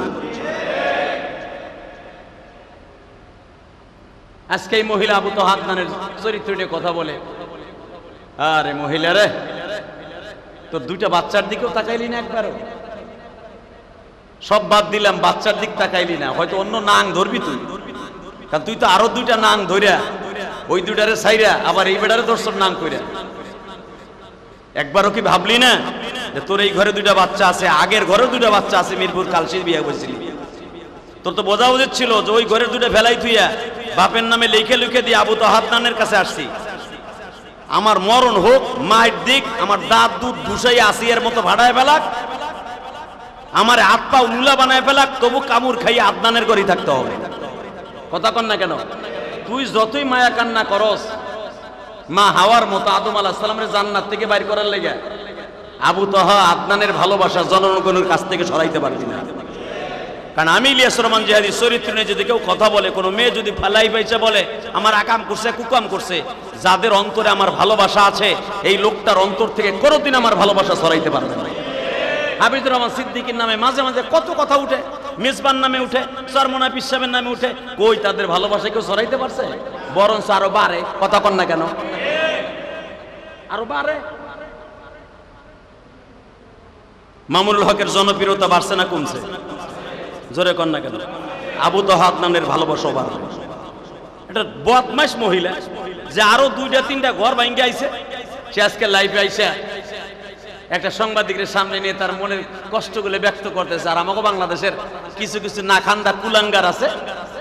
আজকে এই মহিলা আবু তোহা আদনানের চরিত্র নিয়ে কথা বলে, আরে মহিলা রে, তোর 2টা বাচ্চার দিকেও তাকাইলি না একবারও? সব বাদ দিলাম, বাচ্চার দিক তাকাইলি না, হয়তো অন্য নাং ধরবি তুই, কারণ তুই তো আরো 2টা নাং ধইরা ওই 2টারে ছাইরা আবার এই বেটারে দর্শন নাং কইরা। একবারও কি ভাবলি না যে তোর এই ঘরে 2টা বাচ্চা আছে, আগের ঘরেও 2টা বাচ্চা আছে, মিরপুর কালশির বিয়ে করেছিলি? তোর তো বোঝা উচিত ছিল যে ওই ঘরের 2টা ফেলাই তুইয়া বাপের নামে লিখে লিখে দিয়ে আবু তোহা আদনানের কাছে আসছি, আমার মরণ হোক, মায়ের দিক, আমার দাঁত দুধ ঘুষাই আসিয়ার মতো ভাড়ায় ফেলাক, আমার হাত পা উল্লা বানায় ফেলাক, তবু কামড় খাইয়ে আদনানের ঘরেই থাকতে হবে। কথা কন না কেন? তুই যতই মায়া কান্না করস, মা হাওয়ার মতো আদম আলাইহিস সালামের জান্নাত থেকে বাইর করার লেগে আবু তোহা আদনানের ভালোবাসা জনগণের কাছ থেকে সরাইতে পারবি না। কারণ আমি ইলিয়াস রহমান জিহাদি চরিত্র নিয়ে যদি কেউ কথা বলে, কোনো মেয়ে যদি ফালাই পাইছে বলে আমার আকাম করছে কুকাম করছে, যাদের অন্তরে আমার ভালোবাসা আছে এই লোকটার অন্তর থেকে কোনোদিন আমার ভালোবাসা সরাইতে পারবে না। হাফিজুর রহমান সিদ্দিকীর নামে মাঝে মাঝে কত কথা উঠে, মেজবান নামে উঠে, চরমোনা পীর সাহেবের নামে উঠে, কই তাদের ভালোবাসা কেউ সরাইতে পারছে? বরঞ্চ আরো বাড়ে। কথা কন না কেন? আরো বাড়ে। মামুনুল হকের জনপ্রিয়তা বাড়ছে না কমছে? জোরে কন না কেন? আবু তাহা আদনানের ভালোবাসা বাড়বে। এটা বদমাইশ মহিলা যে আরো 2-3টা ঘর ভাঙ্গে আইছে, সে আজকে লাইভে আইসে একটা সাংবাদিকের সামনে নিয়ে তার মনের কষ্টগুলো ব্যক্ত করতেছে। আর আমাকে বাংলাদেশের কিছু কিছু নাখান্দা কুলাঙ্গার আছে,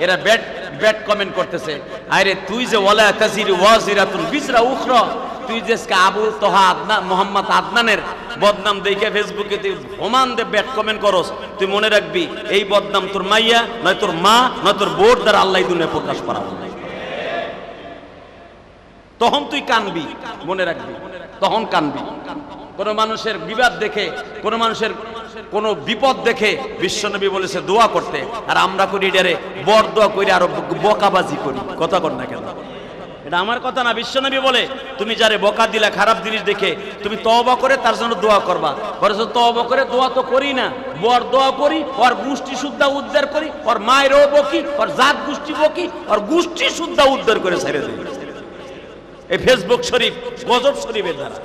এরা ব্যাড ব্যাড কমেন্ট করতেছে, আরে তুই যে ওয়ালা তাজির ওয়াজিরাতুন বিজরা উখরা, তুই যে আবু তাহা আদনান মোহাম্মদ আদনানের বদনাম দেখে ফেসবুকে তুই ওমান দে ব্যাড কমেন্ট করস, তুই মনে রাখবি এই বদনাম তোর মাইয়া নয় তোর মা নয় তোর বোর দ্বারা আল্লাহ দুনিয়া প্রকাশ করাবো। তখন তুই কানবি, মনে রাখবি, তখন কানবি। কোন মানুষের বিবাদ দেখে, কোন মানুষের কোন বিপদ দেখে বিশ্বনবী বলেছে দোয়া করতে, আর আমরা করি এটারে বর দোয়া করি আর বকাবাজি করি। কথা কর না কেন? এটা আমার কথা না, বিশ্বনবী বলে তুমি যারে বকা দিলা খারাপ জিনিস দেখে, তুমি তওবা করে তার জন্য দোয়া করবা। বলেছ তওবা করে দোয়া তো করি না, বর দোয়া করি, ওর গোষ্ঠী শুদ্ধা উদ্ধার করি, ওর মায়েরও বকি, ওর জাত গোষ্ঠী বকি, ওর গোষ্ঠী শুদ্ধা উদ্ধার করে ছেড়ে দিই। এই ফেসবুক শরীফ, গজব শরীফের দ্বারা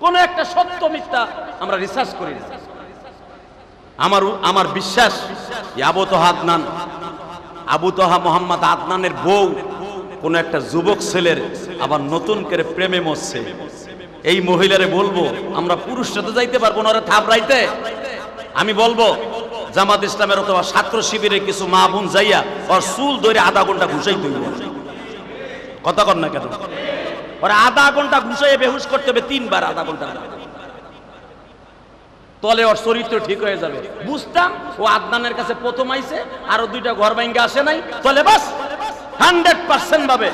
কোন একটা সত্য মিথ্যা আমরা রিসার্চ করি না। আমার বিশ্বাস আবু তাহা আদনান, আবু তাহা মোহাম্মদ আদনানের বউ কোন একটা যুবক ছেলের আবার নতুন করে প্রেমে মরছে। এই মহিলারে বলবো, আমরা পুরুষরা তো যাইতে পারবো না ওরা থাপড়াইতে, আমি বলবো জামাত ইসলামের অথবা ছাত্র শিবিরে কিছু মা বোন যাইয়া ওর চুল ধরে আধা ঘন্টা ঘুষাই তুলব। কথা কর না কেন? ওরা আধা ঘন্টা ঘুষাইয়ে বেহুশ করতে হবে 3 বার, আধা ঘন্টা, তলে ওর চরিত্র ঠিক হয়ে যাবে। বুঝতাম ও আদনানের কাছে প্রথম আইছে, আরো 2টা ঘর ভাঙ্গা আসে নাই, তলে বাস 100% ভাবে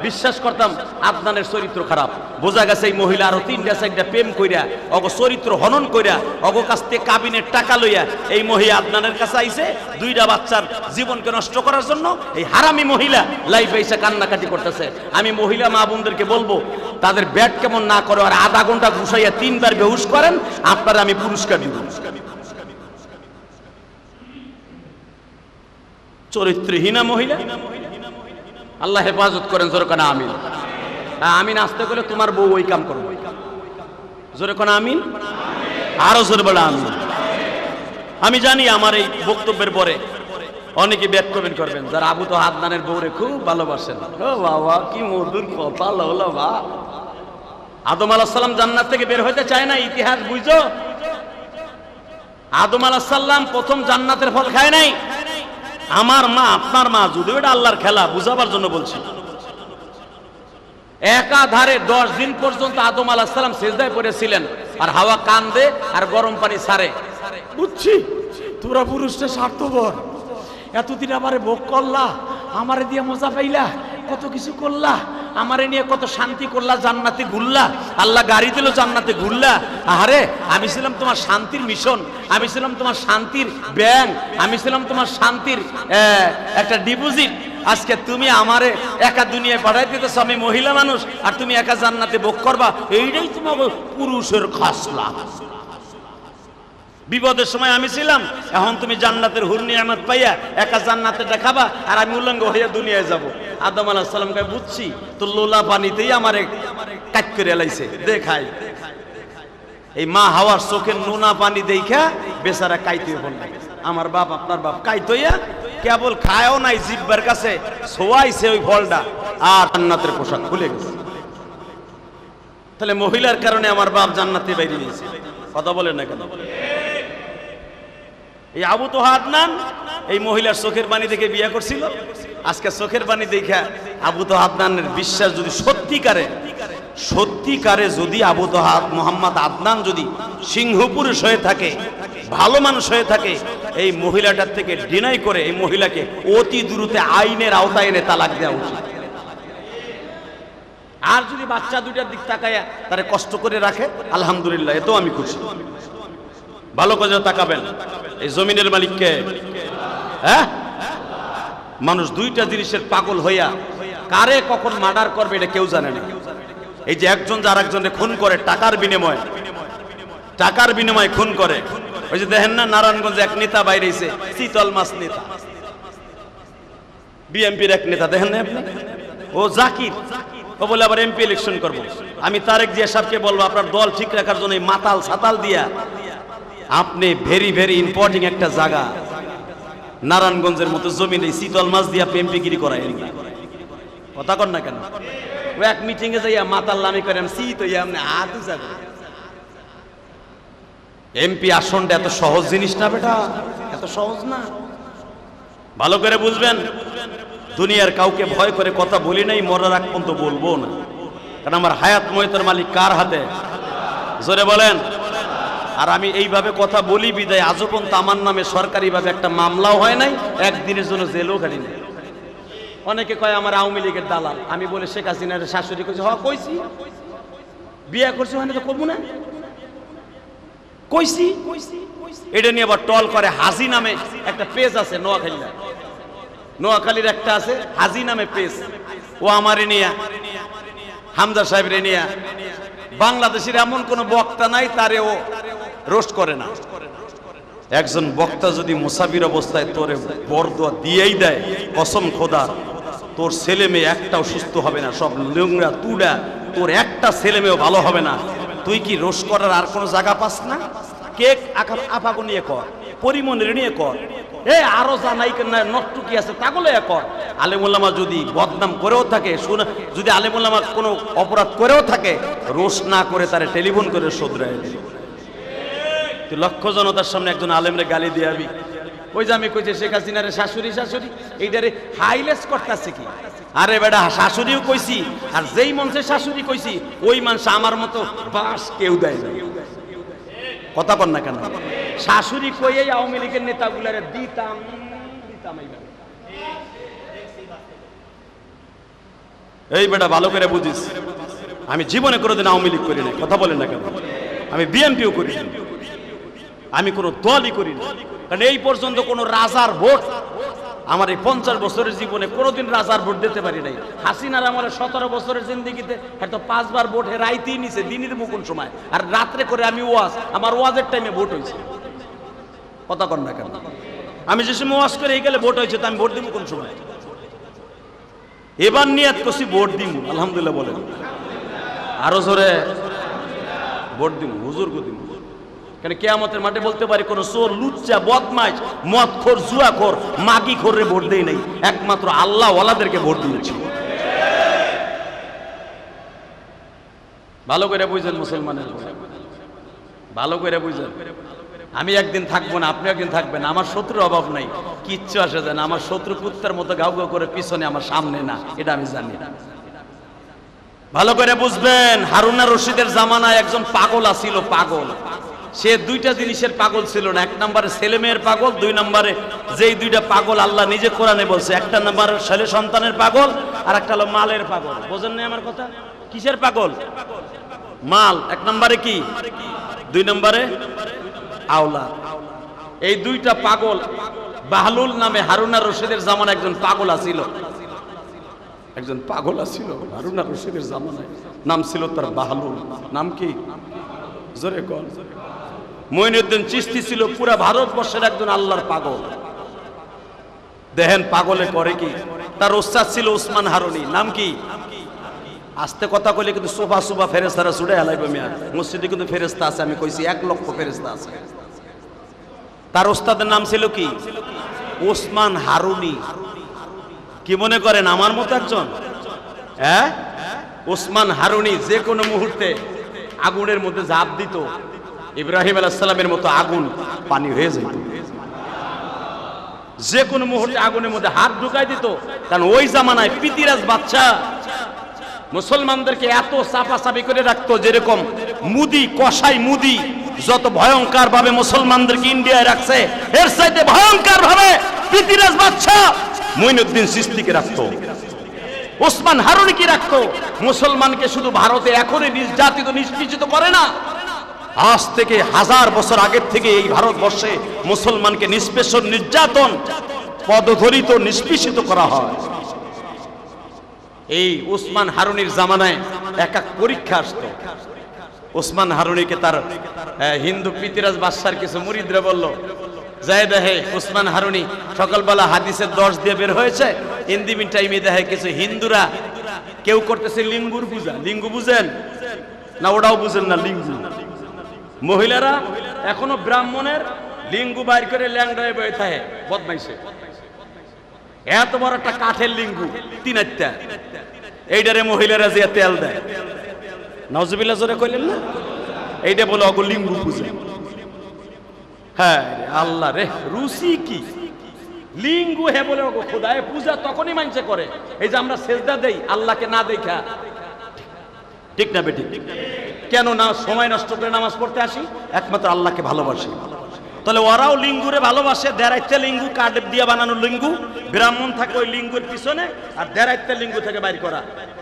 বিশ্বাস করতাম আদনানের চরিত্র খারাপ। বোঝা গেছে এই মহিলা আরো 3টা-4টা প্রেম কইরা অগ চরিত্র হনন কইরা অগ কাছ থেকে কাবিনের টাকা লইয়া এই মহিলা আদনানের কাছে আইছে 2টা বাচ্চার জীবনকে নষ্ট করার জন্য। এই হারামি মহিলা লাইফ এসে কান্নাকাটি করতেছে। আমি মহিলা মা বোনদেরকে বলবো তাদের ব্যাট কেমন না করে আর আধা ঘন্টা ঘুষাইয়া 3 বার বেহুশ করেন, আপনারা আমি পুরস্কার দিব। চরিত্রহীনা মহিলা, আল্লাহ হেফাজত করেন। জোরে কোন আমিন। আমিন আসতে গেলে তোমার বউ ওই কাম করবে। জোরে কোন আমিন, আরো জোরে বলে আমিন। আমি জানি আমার এই বক্তব্যের পরে অনেকে ব্যাক কমেন্ট করবেন যারা আবু তাহা আদনানের বউরে খুব ভালোবাসেন। ও বাবা কি মধুর কথা হলো বা। আদম আলাইহিস সালাম জান্নাত থেকে বের হইতে চায় না, ইতিহাস বুঝছো? আদম আলাইহিস সালাম প্রথম জান্নাতের ফল খায় নাই। আমার মা আপনার মা, যদিও এটা আল্লাহর খেলা, বুঝাবার জন্য বলছি। একাধারে 10 দিন পর্যন্ত আদম আলাইহিস সালাম সিজদায় পড়েছিলেন, আর হাওয়া কান্দে আর গরম পানি ছাড়ে। বুঝছি তোমরা পুরুষটা স্বার্থপর, এতদিন আমারে ভোগ করলা, আমারে দিয়ে মজা পাইলা, কত কিছু করলা, আমারে নিয়ে কত শান্তি করলা, জান্নাতে ঘুরলা, আল্লাহ গাড়ি দিল জান্নাতে ঘুরলা। আরে আমি ছিলাম তোমার শান্তির মিশন, আমি ছিলাম তোমার শান্তির ব্যাংক, আমি ছিলাম তোমার শান্তির একটা ডিপোজিট। আজকে তুমি আমারে একা দুনিয়ায় পাঠাই দিতেছ, আমি মহিলা মানুষ, আর তুমি একা জান্নাতে ভোগ করবা। এইটাই তোমার পুরুষের খাসলা। বিপদের সময় আমি ছিলাম, এখন তুমি জান্নাতের হুর নিয়ামত পাইয়া একা জান্নাতে দেখাবা, আর আমি উলঙ্গ হইয়া দুনিয়ায় যাব। আদম আলাইহিস সালামকে বুঝছি তো লোলা পানিতেই আমারে কাট করে এলাইছে দেখাই। এই মা হাওয়ার চোখের নোনা পানি দেখা বেচারা কাইতে হল। আমার বাপ আপনার বাপ কাইতইয়া কেবল খায়ও নাই, জিব্বার কাছে ছোয়াইছে ওই ফলটা, আর জান্নাতের পোশাক খুলে গেছে। তাহলে মহিলার কারণে আমার বাপ জান্নাতে বাইরে গেছে। কথা বলেন না কেন? এই আবু তাহা আদনান এই মহিলার চোখের পানি দেখে বিয়ে করছিল। আজকে চোখের পানি দেখা আবু তাহা আদনানের বিশ্বাস যদি সত্যিকারে যদি আবু তাহা মোহাম্মদ আদনান যদি সিংহ পুরুষ হয়ে থাকে, ভালো মানুষ হয়ে থাকে, এই মহিলাটার থেকে ডিনাই করে এই মহিলাকে অতি দ্রুত আইনের আওতায় এনে তালাক দেওয়া উচিত। আর যদি বাচ্চা 2টার দিক তাকায়া তারে কষ্ট করে রাখে, আলহামদুলিল্লাহ, এতেও আমি খুশি। ভালো করে তাকাবেন, এই জমিনের মালিককে। হ্যাঁ, মানুষ 2টা জিনিসের পাগল হইয়া কারে কখন মার্ডার করবে এটা কেউ জানে না। এই যে একজন যার একজনে খুন করে টাকার বিনিময়ে খুন করে। ওই যে দেখেন না নারায়ণগঞ্জে এক নেতা বাইরে এসে, শীতল মাছ নেতা, বিএনপির এক নেতা, দেখেন না আপনি? ও জাকির, ও বলে আবার এমপি ইলেকশন করবো। আমি তারেক জিয়া সাহেবকে বলবো আপনার দল ঠিক রাখার জন্য মাতাল সাতাল দিয়া আপনি ভেরি ভেরি ইম্পর্টেন্ট একটা জায়গা নারায়ণগঞ্জের মতো জমিনে শীতল মাছ দিয়া পেম্পিগিরি করায় কথা কর না কেন? ও এক মিটিং এ যাইয়া মাতাল্লামি করে শীত হইয়া এমনি হাত উঁচা করে। এমপি আসনটা এত সহজ জিনিস না বেটা, এত সহজ না। ভালো করে বুঝবেন, দুনিয়ার কাউকে ভয় করে কথা বলি নাই, মরার আগ পর্যন্ত বলবো না। কারণ আমার হায়াত ময়তার মালিক কার হাতে? জোরে বলেন। আর আমি এইভাবে কথা বলি বিদায় আজও পর্যন্ত আমার নামে সরকারিভাবে একটা মামলাও হয় নাই, একদিনের জন্য জেলও কাটি নাই। অনেকে কয় আমার আওয়ামী লীগের দালাল। আমি বলে শেখ হাসিনার শাশুড়ি কইছি, হ কইছি, বিয়ে করছি হয় না তো কমু না, কইছি। এটা নিয়ে আবার টল করে। হাজি নামে একটা পেজ আছে নোয়াখালীর, নোয়াখালীর একটা আছে হাজি নামে পেজ। ও আমারে নিয়া, হামজা সাহেব রে নিয়া, বাংলাদেশের এমন কোন বক্তা নাই তারে ও রোস্ট করে না। একজন বক্তা যদি মুসাফির অবস্থায় তোরে বরদোয়া দিয়েই দেয়, কসম খোদার তোর ছেলে মেয়ে একটাও সুস্থ হবে না, সব নোংরা তুড়া, তোর একটা ছেলে মেয়েও ভালো হবে না। তুই কি রোস্ট করার আর কোনো জায়গা পাস না? কেক আপাগো নিয়ে কর, পরিমনের নিয়ে কর, আরো জানাই নটটুকি আছে তাগুলো কর। আলেমুল্লামা যদি বদনাম করেও থাকে, শুনে যদি আলেমুল্লামা কোনো অপরাধ করেও থাকে, রোস্ট না করে তারে টেলিফোন করে শোধরায় দিবি। তুই লক্ষ জনতার সামনে একজন আলেমরে গালি দিয়াবি। ওই যে আমি কইছি শেখ হাসিনারে শাশুড়ি শাশুড়ি, এইটারে হাইলেস করতেছে কি? আরে বেটা, শাশুড়িও কইছি, আর যেই মঞ্চে শাশুড়ি কইছি ওই মানুষ আমার মতো বাস কেউ দেয় না। কথা কর না কেন? শাশুড়ি কইয়েই আওয়ামী লীগের নেতাগুলারে দিতাম দিতাম। এই বেটা ভালো করে বুঝিস, আমি জীবনে কোনোদিন আওয়ামী লীগ করি না। কথা বলেন না কেন? আমি বিএনপিও করি না, আমি কোনো দলই করি না। কারণ এই পর্যন্ত কোনো রাজার ভোট আমার এই 50 বছরের জীবনে কোনোদিন রাজার ভোট দিতে পারি নাই। হাসিনার আমার 17 বছরের জিন্দিগিতে হয়তো 5 বার ভোট রাইতেই নিছে, দিনই দেবো কোন সময়, আর রাত্রে করে আমি ওয়াজ, আমার ওয়াজের টাইমে ভোট হয়েছে। কথা কর না কেন? আমি যে সময় ওয়াজ করে এই গেলে ভোট হয়েছে, তো আমি ভোট দিব কোন সময়? এবার নিয়াত করছি ভোট দিব, আলহামদুলিল্লাহ বলেন। আরো জোরে ভোট দিব, হুজুরকে দিব। কেন কিয়ামতের মাঠে বলতে পারি কোন চোর, লুচ্চা, বদমাইশ, মদখোর, জুয়াখোর, মাগিখোর রে ভোট দেই নাই, একমাত্র আল্লাহ ওয়ালাদেরকে ভোট দিয়েছি। ভালো করে বুঝেন মুসলমানের, ভালো করে বুঝেন। আমি একদিন থাকবো না, আপনি একদিন থাকবেন। আমার শত্রুর অভাব নাই, কিচ্ছু আসে যায় না। আমার শত্রু কুত্তার মতো গাউ গাউ করে পিছনে, আমার সামনে না, এটা আমি জানি। ভালো করে বুঝবেন, হারুন আর রশিদের জামানায় একজন পাগল আছিল, পাগল। সে দুইটা জিনিসের পাগল ছিল না। এক নম্বরে ছেলে মেয়ের পাগল, 2 নম্বরে যেই দুইটা পাগল আল্লাহ নিজে কোরআনে বলছে, একটা নম্বর ছেলে সন্তানের পাগল, আর একটা হলো মালের পাগল। বোঝেন না আমার কথা? কিসের পাগল? মাল। 1 নম্বরে কি? 2 নম্বরে আওলাদ। এই দুইটা পাগল। বাহলুল নামে হারুন আর রশিদের জামানায় একজন পাগল আছিল, একজন পাগল আছিল হারুন আর রশিদের জামানায়, নাম ছিল তার বাহলুল। নাম কি? জোরে কোন? মঈনুদ্দিন চিশতি ছিল পুরা ভারতবর্ষের একজন আল্লাহর পাগল। দেখেন পাগলে করে কি। তার ওস্তাদ ছিল ওসমান হারুনি। নাম কি? আস্তে কথা কইলে কিন্তু সোফা সোফা ফেরেশতারা ছুড়ে হেলাইবে। মিয়া মসজিদে কিন্তু ফেরেশতা আছে, আমি কইছি 1 লক্ষ ফেরেশতা আছে। তার ওস্তাদের নাম ছিল কি? ওসমান হারুনি। কি মনে করেন আমার মতো একজন? হ্যাঁ, ওসমান হারুনি যে কোনো মুহূর্তে আগুনের মধ্যে ঝাঁপ দিত, ইব্রাহিম আলাইহিস সালামের মতো আগুন পানি হয়ে যেত। যে কোনো মুহূর্তে আগুনের মধ্যে হাত ঢুকাই দিত। কারণ ওই জামানায় পিতিরাজ বাদশা মুসলমানদেরকে এত চাপাচাপি করে রাখতো, যেরকম মুদি কসাই মুদি যত ভয়ঙ্কর ভাবে মুসলমানদেরকে ইন্ডিয়ায় রাখছে, এর চাইতে ভয়ঙ্কর ভাবে পিতিরাজ বাদশা মঈনুদ্দিন চিশতিকে রাখতো, ওসমান হারুনিকে রাখতো। মুসলমানকে শুধু ভারতে এখনই নির্যাতিত নিষ্পেষিত করে না, আজ থেকে 1000 বছর আগের থেকে এই ভারতবর্ষে মুসলমানকে নিষ্পেষণ, নির্যাতন, পদধরিত, নিষ্পেষিত করা হয়। এই ওসমান হারুনির জামানায় এক পরীক্ষা আসতো। ওসমান হারুনিকে তার হিন্দু পিতিরাজ বাদশার কিছু মুরিদরা বলল, যাই দেখে ওসমান হারুনি সকালবেলা হাদিসের 10 দিয়ে বের হয়েছে, ইন্দিমিন টাইমে দেখে কিছু হিন্দুরা কেউ করতেছে লিঙ্গুর পূজা। লিঙ্গু বুঝেন না? ওটাও বুঝেন না। লিঙ্গু মহিলারা এখনো ব্রাহ্মণের লিঙ্গু বাইর করে ল্যাংড়ায় বয়ে থাকে বদমাইশে। এত বড় একটা কাঠের লিঙ্গু, 3 এইটারে মহিলারা যে তেল দেয়, নাউজুবিল্লাহ জোরে কইলেন না? এইটা বলে অগো লিঙ্গু পূজা। হ্যাঁ আল্লাহ রে, রুচি কি লিঙ্গু হে বলে অগো খোদায় পূজা তখনই মানছে করে। এই যে আমরা সেজদা দেই আল্লাহকে না দেখা, ঠিক না বেটি? কেন না সময় নষ্ট করে নামাজ পড়তে আসি? একমাত্র আল্লাহকে ভালোবাসি। তাহলে ওরাও লিঙ্গুরে ভালোবাসে। দেড়াইতে লিঙ্গু, কাঠ দিয়ে বানানো লিঙ্গু, ব্রাহ্মণ থাকে ওই লিঙ্গুর পিছনে, আর দেড়াইতে লিঙ্গু থেকে বাইর করা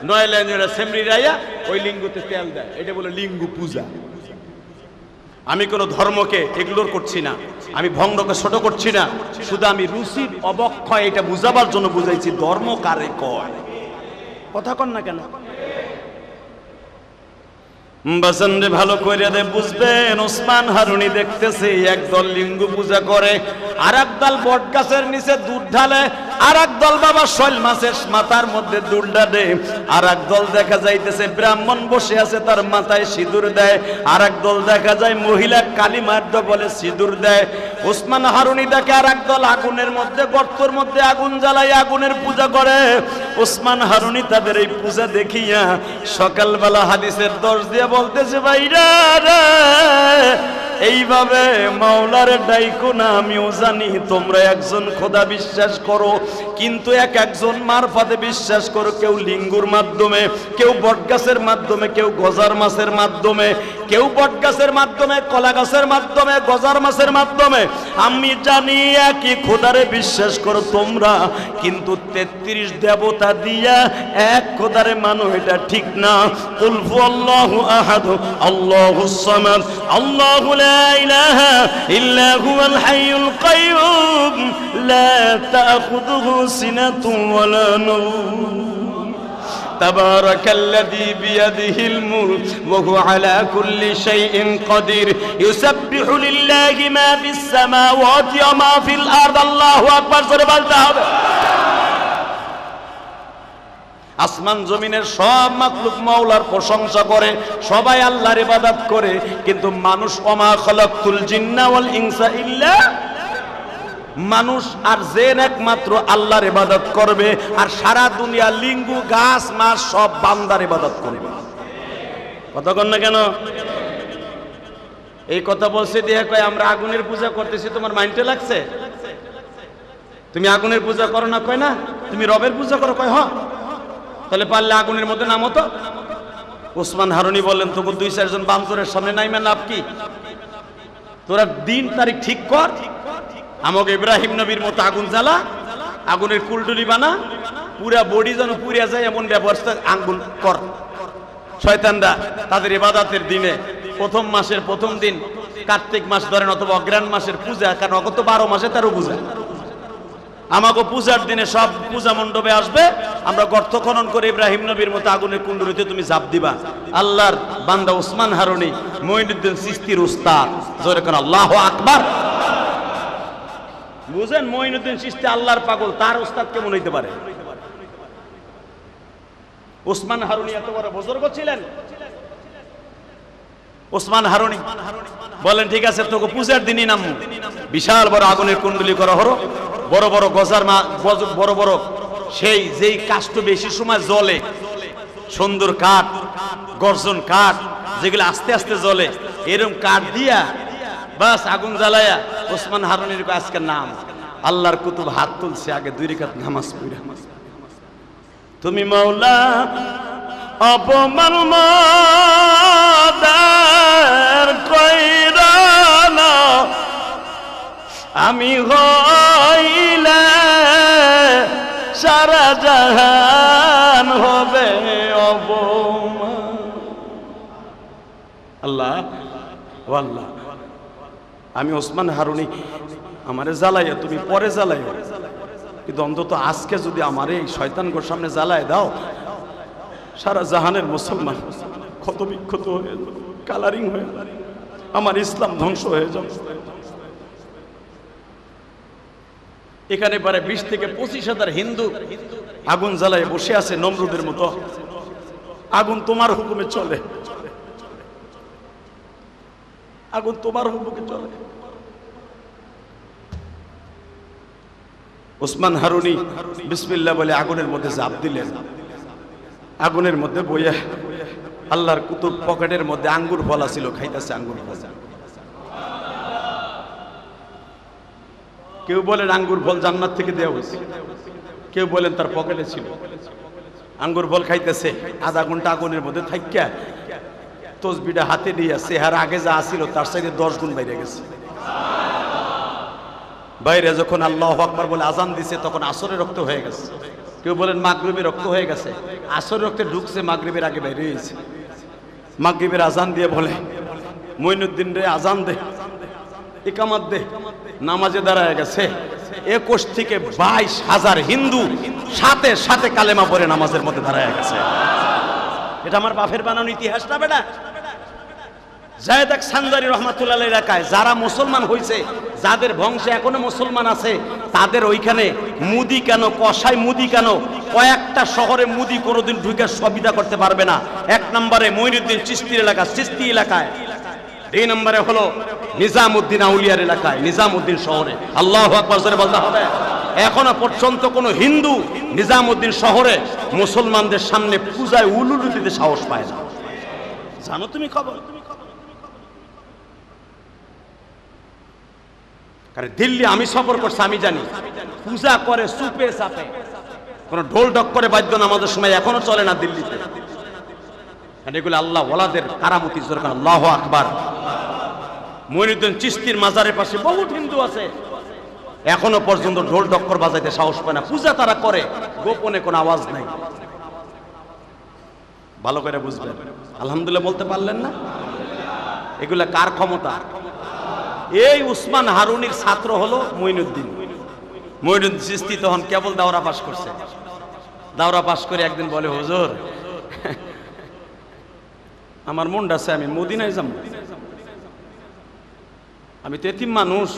নয়লা সেমরি রাইয়া ওই লিঙ্গুতে তেল দেয়। এটা বলে লিঙ্গু পূজা। আমি কোনো ধর্মকে ইগনোর করছি না, আমি ভঙ্গকে ছোট করছি না, শুধু আমি রুচির অবক্ষয় এটা বুঝাবার জন্য বুঝাইছি ধর্ম কারে কয়। কথা কন না কেন? বাসনরে ভালো করে দে বুঝবেন। ওসমান হারুনি দেখতেছে একদল লিঙ্গু পূজা করে, আর একদল বট গাছের নিচে দুধ ঢালে, আর একদল বাবা শৈল মাছের মাথার মধ্যে দুধ ঢালে, আর একদল দেখা যাইতেছে ব্রাহ্মণ বসে আছে তার মাথায় সিঁদুর দেয়, আর একদল দেখা যায় মহিলা কালিমার বলে সিঁদুর দেয়। ওসমান হারুনি দেখে আর একদল আগুনের মধ্যে, গর্তর মধ্যে আগুন জ্বালাই আগুনের পূজা করে। ওসমান হারুনি তাদের এই পূজা দেখিয়া সকালবেলা হাদিসের দর্শ দিয়ে বলতেছে, ভাইরা এইভাবে মাওলারে ডাইকো না। আমিও জানি তোমরা একজন খোদা বিশ্বাস করো, কিন্তু একজন মারফতে বিশ্বাস করো। কেউ লিঙ্গুর মাধ্যমে, কেউ বটগাছের মাধ্যমে, কেউ গজার মাছের মাধ্যমে, কেউ বটগাছের মাধ্যমে, কলা গাছের মাধ্যমে, গজার মাছের মাধ্যমে। আমি জানি একই খোদারে বিশ্বাস করো তোমরা, কিন্তু 33 দেবতা দিয়া এক খোদারে মানো, এটা ঠিক না। কুল হুয়াল্লাহু আহাদ আল্লাহুস সামাদ আল্লাহু লা ইলাহা ইল্লা হুয়াল হাইয়ুল কাইয়্যুম লা তাখুযুহু সিনাতুন ওয়ালা নাওম তাবারাকাল্লাযী বিয়াদিহিল মুলক ওয়া হুয়া আলা কুল্লি শাইইন কাদির ইউসাব্বিহু লিল্লাহি মা ফিস সামাওয়াতি ওয়া মা ফিল আরদ। আল্লাহু আকবার জোরে বলতে হবে। আসমান জমিনের সব মাখলুক মাওলার প্রশংসা করে, সবাই আল্লাহর ইবাদত করে, কিন্তু মানুষ ওমা খালাকতুল জিন্না ওয়াল ইনসা ইল্লা, মানুষ আর জিন একমাত্র আল্লাহর ইবাদত করবে, আর সারা দুনিয়া লিঙ্গু গাছ মাছ সব বান্দার ইবাদত করবে। কথা কন না কেন? এই কথা বলছে দিয়ে কয় আমরা আগুনের পূজা করতেছি, তোমার মাইন্ডে লাগছে? তুমি আগুনের পূজা করো না? কয় না। তুমি রবের পূজা করো? কয় হ্যাঁ। তাহলে পারলে আগুনের মধ্যে নামো তো। ওসমান হারুনি বললেন, তোকে 2-4 জন বান্দরের সামনে নাইমা লাভ কি? তোরা দিন তারিখ ঠিক কর, আমাকে ইব্রাহিম নবীর মতো আগুন জ্বালা, আগুনের কুলডুলি বানা, পুরা বডি যেন পুড়িয়া যায় এমন ব্যবস্থা আগুন কর। শয়তানরা তাদের ইবাদতের দিনে প্রথম মাসের প্রথম দিন, কার্তিক মাস ধরেন অথবা অগ্রহায়ণ মাসের পূজা, কারণ অগত 12 মাসে তারও পূজা। আমাকে পূজার দিনে সব পূজা মণ্ডপে আসবে, আমরা গর্ত খনন করে ইব্রাহিম নবীর মতো আগুনের কুণ্ডলিতে তুমি ঝাঁপ দিবা। আল্লাহর বান্দা ওসমান হারুনি মঈনুদ্দিন চিশতির উস্তাদ, জোরে কোন আল্লাহু আকবার। বুঝেন, মঈনুদ্দিন চিশতি আল্লাহর পাগল, তার উস্তাদ কেমন হইতে পারে? ওসমান হারুনি এত বড় বুজুর্গ ছিলেন। ওসমান হারুনি বলেন, ঠিক আছে তোকে পূজার দিনই নাম, বিশাল বড় আগুনের কুণ্ডলি করা হলো, বড় বড় গজার মা, বড় বড় সেই যেই কাষ্ঠ বেশি সময় জ্বলে, সুন্দর কাঠ, গর্জন কাঠ, যেগুলো আস্তে আস্তে জ্বলে, এরকম কাঠ দিয়া বাস আগুন জ্বালায়া ওসমান হারুনির আজকের নাম। আল্লাহর কুতুব হাত তুলছে, আগে 2 রাকাত নামাজ পড়া। তুমি মাওলা অপমান মাদার কইরা না, আমি হইলে সারা জাহান হবে অপমান। আল্লাহ ও আল্লাহ, আমি ওসমান হারুনি আমারে জ্বালাইয়া তুমি পরে জ্বালাইও, কিন্তু অন্তত আজকে যদি আমারে এই শয়তানগোর সামনে জ্বালায় দাও, সারা জাহানের মুসলমান ক্ষত বিক্ষত হয়ে যাবে, কালারিং হয়ে যাবে, আমার ইসলাম ধ্বংস হয়ে যাবে। এখানে প্রায় 20 থেকে 25,000 হিন্দু আগুন জ্বালায় বসে আছে নমরুদের মতো। আগুন তোমার হুকুমে চলে, আগুন তোমার হুকুমে চলে। ওসমান হারুনি বিসমিল্লাহ বলে আগুনের মধ্যে ঝাঁপ দিলেন। আগুনের মধ্যে বইয়া আল্লাহর কুতুব পকেটের মধ্যে আঙ্গুর ফল ছিল, খাইতেছে আঙ্গুর ফল। কেউ বলেন আঙ্গুর ফল জান্নাত থেকে দেওয়া হয়েছে, কেউ বলেন তার পকেটে ছিল। আঙ্গুর ফল খাইতেছে, আধা ঘন্টা আগুনের মধ্যে থাইকা তসবিটা হাতে নিয়ে চেহারা আগে যা ছিল তার সাইডে 10 গুণ বাইরে গেছে। বাইরে যখন আল্লাহু আকবার বলে আজান দিছে তখন আসরের রক্ত হয়ে গেছে। কেউ বলেন মাগরিবের রক্ত হয়ে গেছে, আসরের রক্তে ঢুকছে, মাগরিবের আগে বাইরে হয়েছে। মাগরিবের আজান দিয়ে বলে মঈনুদ্দিন রে আজান দে, ইকামত দে। নামাজে দাঁড়ায় গেছে। 21 থেকে 22,000 হিন্দু সাথে সাথে কালেমা পড়ে নামাজের মধ্যে দাঁড়ায় গেছে। এটা আমার বাপের বানানো ইতিহাস না বেটা। জায়েদ সানজারি রহমাতুল্লাহ এলাকায় যারা মুসলমান হয়েছে, যাদের বংশে এখনো মুসলমান আছে, তাদের ওইখানে মুদি কেন, কষাই মুদি কেন, কয়েকটা শহরে মুদি কোনোদিন ঢুকে সুবিধা করতে পারবে না। 1 নম্বরে মঈনুদ্দিন চিশতির এলাকা, চিশতি এলাকায়। 2 নম্বরে হলো নিজামউদ্দিন আউলিয়ার এলাকায়, নিজামউদ্দিন শহরে। আল্লাহু আকবার জোরে বলতে হবে। এখনো পর্যন্ত কোনো হিন্দু নিজামউদ্দিন শহরে মুসলমানদের সামনে পূজায় উলুলু দিতে সাহস পায় না। জানো তুমি খবর? কারণ দিল্লি আমি সফর করছি, আমি জানি পূজা করে সুপে চাপে, কোন ঢোল ঢক করে বাদ্য নামাজের সময় এখনো চলে না দিল্লিতে। এগুলো আল্লাহ ওয়ালাদের কারামতি। আল্লাহু আকবার। মঈনুদ্দিন চিশতির মাজারের পাশে বহুত হিন্দু আছে, এখনো পর্যন্ত ঢোল ডক্কর বাজাইতে সাহস পায় না। পূজা তারা করে গোপনে, কোনো আওয়াজ নাই। ভালো করে বুঝবেন। আলহামদুলিল্লাহ বলতে পারলেন না? এগুলা কার ক্ষমতা? এই উসমান হারুনির ছাত্র হলো মঈনুদ্দিন। মঈনুদ্দিন চিশতি তখন কেবল দাওরা পাস করছে। দাওরা পাস করে একদিন বলে, হুজুর আমার মনটা আছে আমি মদিনায় যাব। আমি তো এতিম মানুষ,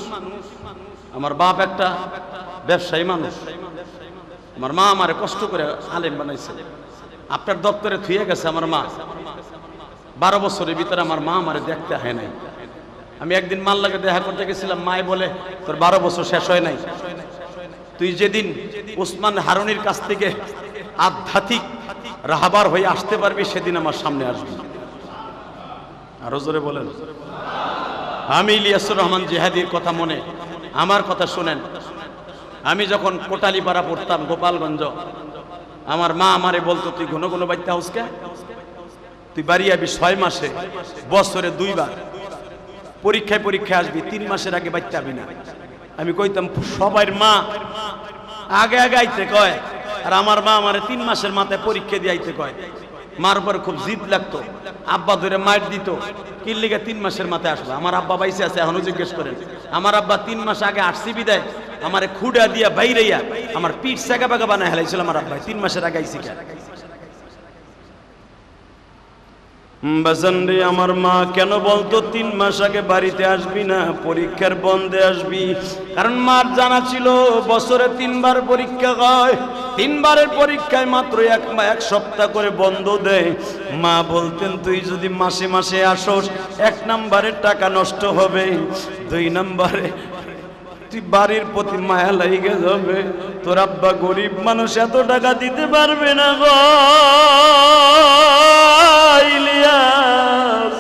আমার বাপ একটা ব্যবসায়ী মানুষ, আমার মা আমারে কষ্ট করে আলেম বানাইছে, আপনার দপ্তরে থুয়ে গেছে আমার মা। 12 বছরের ভিতরে আমার মা আমারে দেখতে হয় নাই। আমি একদিন মার লাগে দেখা করতে গেছিলাম, মায় বলে তোর 12 বছর শেষ হয় নাই, তুই যেদিন উসমান হারুনির কাছ থেকে আধ্যাত্মিক রাহাবার হয়ে আসতে পারবি সেদিন আমার সামনে আসবি। আরো জোরে বলেন। আমি ইলিয়াসুর রহমান জিহাদির কথা মনে, আমার কথা শুনেন। আমি যখন কোটালীপাড়া পড়তাম গোপালগঞ্জ, আমার মা আমারে বলতো তুই ঘন ঘন বাইতে হাউসকে, তুই বাড়ি আবি 6 মাসে, বছরে 2 বার, পরীক্ষায় আসবি, 3 মাসের আগে বাইতে আবি না। আমি কইতাম সবাই মা আগে আগে আইতে কয়, আর আমার মা আমারে 3 মাসের মাথায় পরীক্ষা দিয়ে আইতে কয়। মার উপর খুব জিদ লাগতো, আব্বা ধরে মাইর দিত, কি লিগে 3 মাসের মাথায় আসবে। আমার আব্বা বাইসে আছে, এখনো জিজ্ঞেস করেন। আমার আব্বা 3 মাস আগে আসছি বিদায় আমারে খুঁড়া দিয়া বাইরেইয়া আমার পিঠ সাগা বাগা বানায় হেলাইছিল। আমার আব্বা 3 মাসের আগে আইছি কেন? বাজানরে আমার মা কেন বলতো 3 মাস আগে বাড়িতে আসবি না, পরীক্ষার বন্ধে আসবি? কারণ মার জানা ছিল বছরে 3 বার পরীক্ষা হয়, 3 বারের পরীক্ষায় মাত্র 1 সপ্তাহ করে বন্ধ দেয়। মা বলতেন তুই যদি মাসে মাসে আসস, 1 নম্বরের টাকা নষ্ট হবে, 2 নম্বরে তুই বাড়ির প্রতি মায়া লাগে যাবে, তোর আব্বা গরিব মানুষ এত টাকা দিতে পারবে না গো ইলিয়াস।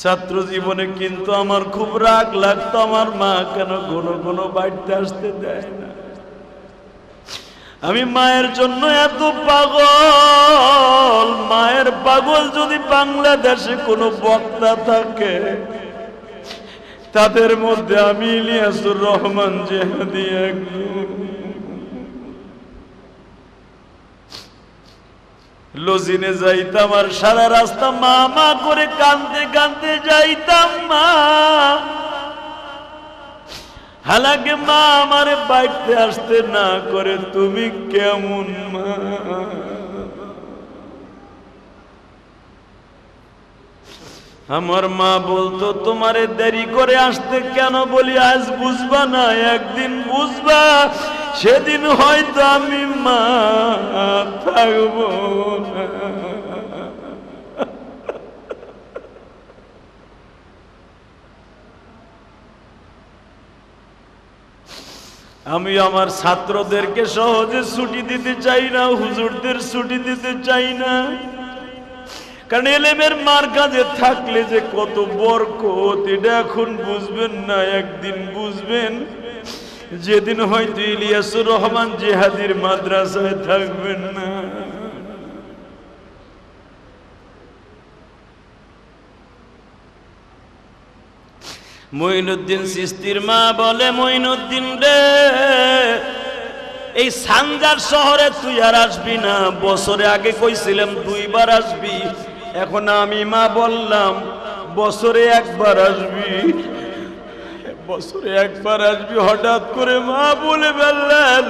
ছাত্র জীবনে কিন্তু আমার খুব রাগ লাগতো, আমার মা কেন ঘন ঘন বাড়িতে আসতে দেয় না। আমি মায়ের জন্য এত পাগল। মায়ের পাগল যদি বাংলাদেশে কোনো বক্তা থাকে, তাদের মধ্যে আমি ইলিয়াসুর রহমান জিহাদি একজন। লজিনে যাইতাম আর সারা রাস্তা মা মা করে কাঁদতে কাঁদতে যাইতাম। মা হালাকে মা আমারে বাইতে আসতে না করে, তুমি কেমন মা? আমার মা বলতো তোমারে দেরি করে আসতে কেন বলি, আজ বুঝবা না, একদিন বুঝবা, সেদিন হয়তো আমি মা থাকবো না। আমি আমার ছাত্রদেরকে সহজে ছুটি দিতে চাই না, হুজুরদের ছুটি দিতে চাই না, কারণ এলেমের মার কাজে থাকলে যে কত বরকত এটা এখন বুঝবেন না, একদিন বুঝবেন যেদিন হয়তো ইলিয়াসুর রহমান জিহাদির মাদ্রাসায় থাকবেন না। মঈনুদ্দিন চিশতির মা বলে, মঈনুদ্দিন রে, এই সানজার শহরে তুই আর আসবি না, বছরে আগে কইছিলাম 2 বার আসবি, এখন আমি মা বললাম বছরে 1 বার আসবি, বছরে 1 বার আসবি। হঠাৎ করে মা বলে ফেললেন,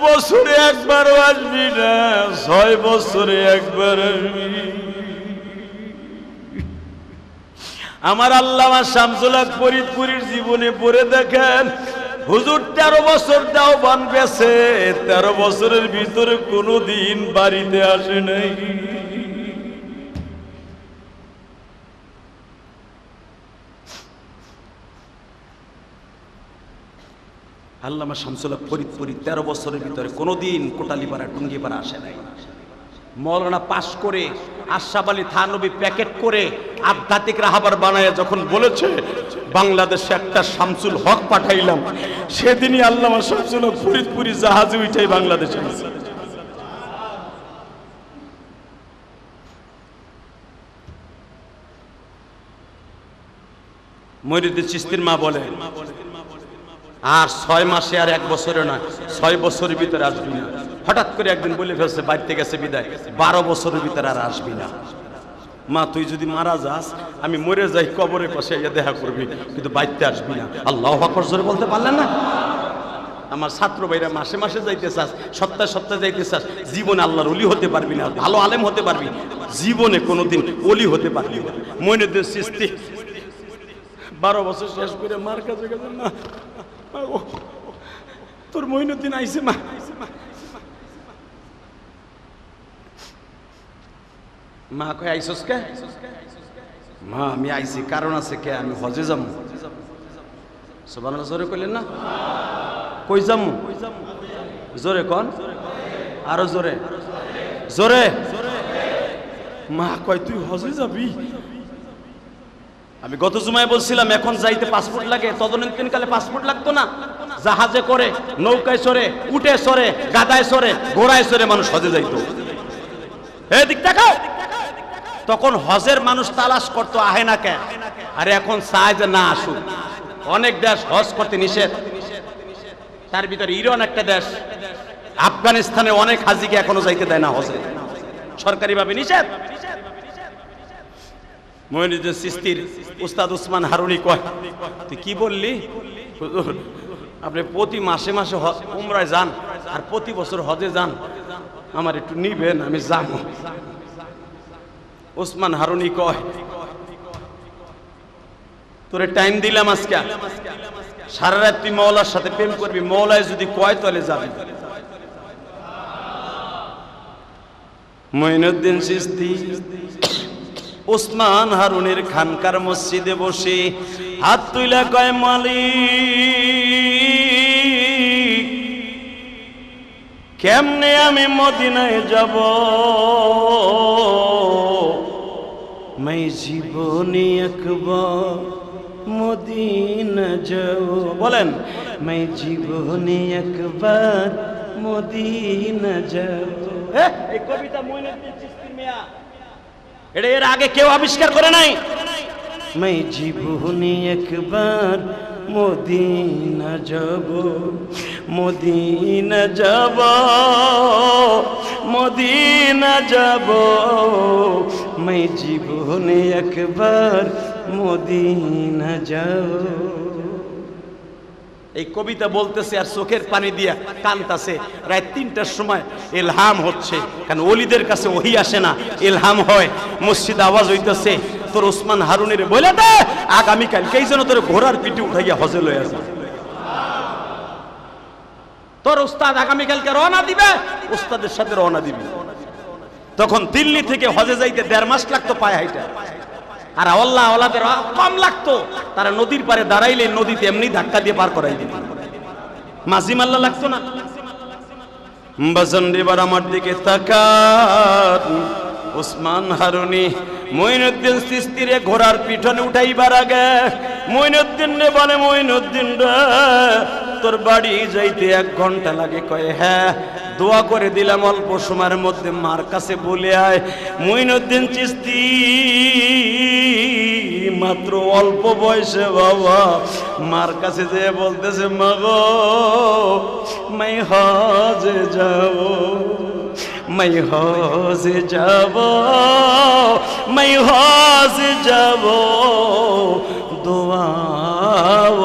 বছরে 1 বারও আসবি না, 6 বছরে 1 বার আসবি। আমার আল্লামা শামসুল হক ফরিদপুরীর জীবনে পড়ে দেখেন, হুজুর 13 বছর দেওবান গেছে, 13 বছরের ভিতরে কোনোদিন বাড়িতে আসে নাই। আল্লামা শামসুল হক ফরিদপুরী 13 বছরের ভিতরে কোনোদিন কোটালীপাড়া টুঙ্গিপাড়া আসে নাই। মৌলানা পাশ করে আশরাফ আলী থানভী প্যাকেট করে আধ্যাত্মিক রাহাবার বানায় যখন বলেছে বাংলাদেশে একটা শামসুল হক পাঠাইলাম, সেদিনই আল্লামা শামসুল হক ফরিদপুরী জাহাজে উঠাই বাংলাদেশে। মঈনুদ্দিন চিশতির মা বলে, আর 6 মাসে আর 1 বছরে নয়, 6 বছরের ভিতরে আসবি না। হঠাৎ করে একদিন বলে ফেলছে, বাড়িতে গেছে বিদায়, 12 বছরের ভিতরে আর আসবি না। মা তুই যদি মারা যাস, আমি মরে যাই, কবরের পাশে এসে দেখা করবি, কিন্তু বাড়িতে আসবি না। আল্লাহু আকবার জোরে বলতে পারলেন না? আমার ছাত্র ভাইরা মাসে মাসে যাইতে চাস, সপ্তাহে সপ্তাহে যাইতে চাস, জীবনে আল্লাহর ওলি হতে পারবি না, ভালো আলেম হতে পারবি, জীবনে কোনোদিন ওলি হতে পারবি না। মঈনুদ্দিন চিশতি 12 বছর শেষ করে মার কাছে গেলেন, না তোর মঈনুদ্দিন আইছে মা। মা কয় আইসস কে? মা আমি আইছি কারণ আছে, কে আমি হজে যাবো। সুবহানাল্লাহ জোরে কইলেন না? কই যাবো? জোরে কোন, আরো জোরে জোরে। মা কয় তুই হজে যাবি? আমি গত জুমায় বলছিলাম এখন যাইতে পাসপোর্ট লাগে, তদনীন্তনকালে পাসপোর্ট লাগতো না। জাহাজে করে, নৌকায় চড়ে, উটে চড়ে, গাদায় চড়ে, ঘোড়ায় চড়ে মানুষ হজে যাইতো। এদিক তাকাও, তখন হজের মানুষ তালাশ করতো আহে না কে, আরে এখন চায় যে না আসুক। অনেক দেশ হজ করতে নিষেধ, তার ভিতরে ইরান একটা দেশ, আফগানিস্তানে অনেক হাজিকে এখনো যাইতে দেয় না হজে, সরকারিভাবে নিষেধ। মঈনুদ্দিন চিশতির উস্তাদ উসমান হারুনি কয়, তুই কি বললি? হুজুর আপনি প্রতি মাসে মাসে উমরায় যান আর প্রতি বছর হজে যান, আমার একটু নিবেন, আমি যাব। উসমান হারুনি কয়, তোরে টাইম দিলাম আজকে, সারা রাত তুই মওলার সাথে প্রেম করবি, মওলায় যদি কয় তলে যাবি। মঈনুদ্দিন চিশতি উসমান হারুনের খানকার মসজিদে বসে হাত তুইলা কয়, মালিক কেমনে আমি মদিনায় যাব, मैं জীবনে একবার মদিনা যাব। বলেন, मैं জীবনে একবার মদিনা যাব। এই কবিতা মঈনুদ্দিন চিশতি মিয়া, এটা এর আগে কেউ আবিষ্কার করে নাই। मैं জীবনে একবার মদিনা যাব, মদিনা যাব, মদিনা যাব, मैं জীবনে একবার মদিনা যাব। এই কবিতা বলতেছে আর চোখের পানি দিয়া কানতাছে। রাত 3টার সময় ইলহাম হচ্ছে, কারণ ওলিদের কাছে ওহী আসে না, ইলহাম হয়। মসজিদ আওয়াজ হইতেছে, তোর ওসমান হারুনের বলে দে আগামীকালকেই যেন তোর ঘোড়ার পিঠে উঠাইয়া হজে লয়ে আসে। তোর উস্তাদ আগামীকালকে রওনা দিবে, উস্তাদের সাথে রওনা দিবি। তখন দিল্লি থেকে হজে যাইতে 1.5 মাস লাগতো পায়ে হাইটা, আর আল্লাহ ওয়ালাদের কম লাগতো, তারা নদীর পারে দাঁড়াইলে নদীতে এমনি ধাক্কা দিয়ে পার করাই দিত। মাঝি মাল্লা লাগতো না? বাজান এবার আমার দিকে তাকান। ওসমান হারুনি মঈনুদ্দিন চিশতিরে ঘোড়ার পিছনে উঠাইবার আগে মঈনুদ্দিন রে বলে, মঈনুদ্দিন রে তোর বাড়ি যাইতে 1 ঘন্টা লাগে। কয় হ্যাঁ, দোয়া করে দিলাম অল্প সময়ের মধ্যে মার কাছে বলে আয়। মঈনুদ্দিন চিশতি মাত্র অল্প বয়সে বাবা মার কাছে যেয়ে বলতেছে, মা গো मैं हजे যাব, मैं हजे যাব, मैं हजे যাব, দোয়াও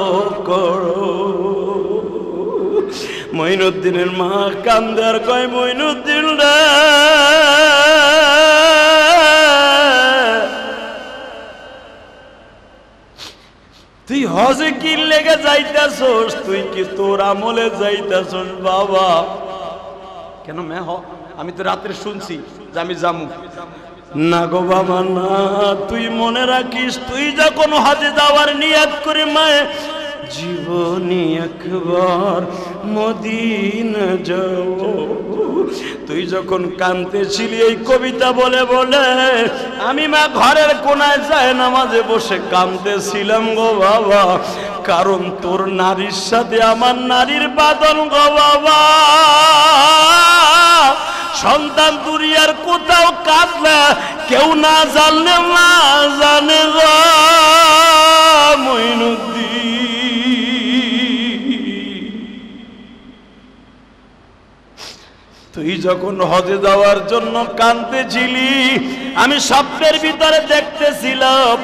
করো। মঈনুদ্দিনের মা কান্দে আর কয়, মঈনুদ্দিন রে তুই হজে কি লেগে যাইতাছস? তুই কি তোর আমলে যাইতাছস বাবা? কেন মে হ, আমি তো রাত্রে শুনছি যে আমি যামু না গো বাবা না। তুই মনে রাখিস, তুই যখন হজে যাওয়ার নিয়ত করে মায়ে জীবনে একবার মদিনা যাও, তুই যখন কাঁদতেছিলি এই কবিতা বলে বলে আমি মা ঘরের কোনায় যায় নামাজে বসে কাঁদতেছিলাম গো বাবা, কারণ তোর নারীর সাথে আমার নারীর বাদন গো বাবা। সন্তান দুনিয়ার কোথাও কাঁদলে কেউ না জানলে মা জানে গো মঈনুদ্দিন। তুই যখন হজে যাওয়ার জন্য কাঁদতেছিলি আমি স্বপ্নের ভিতরে দেখতেছিলাম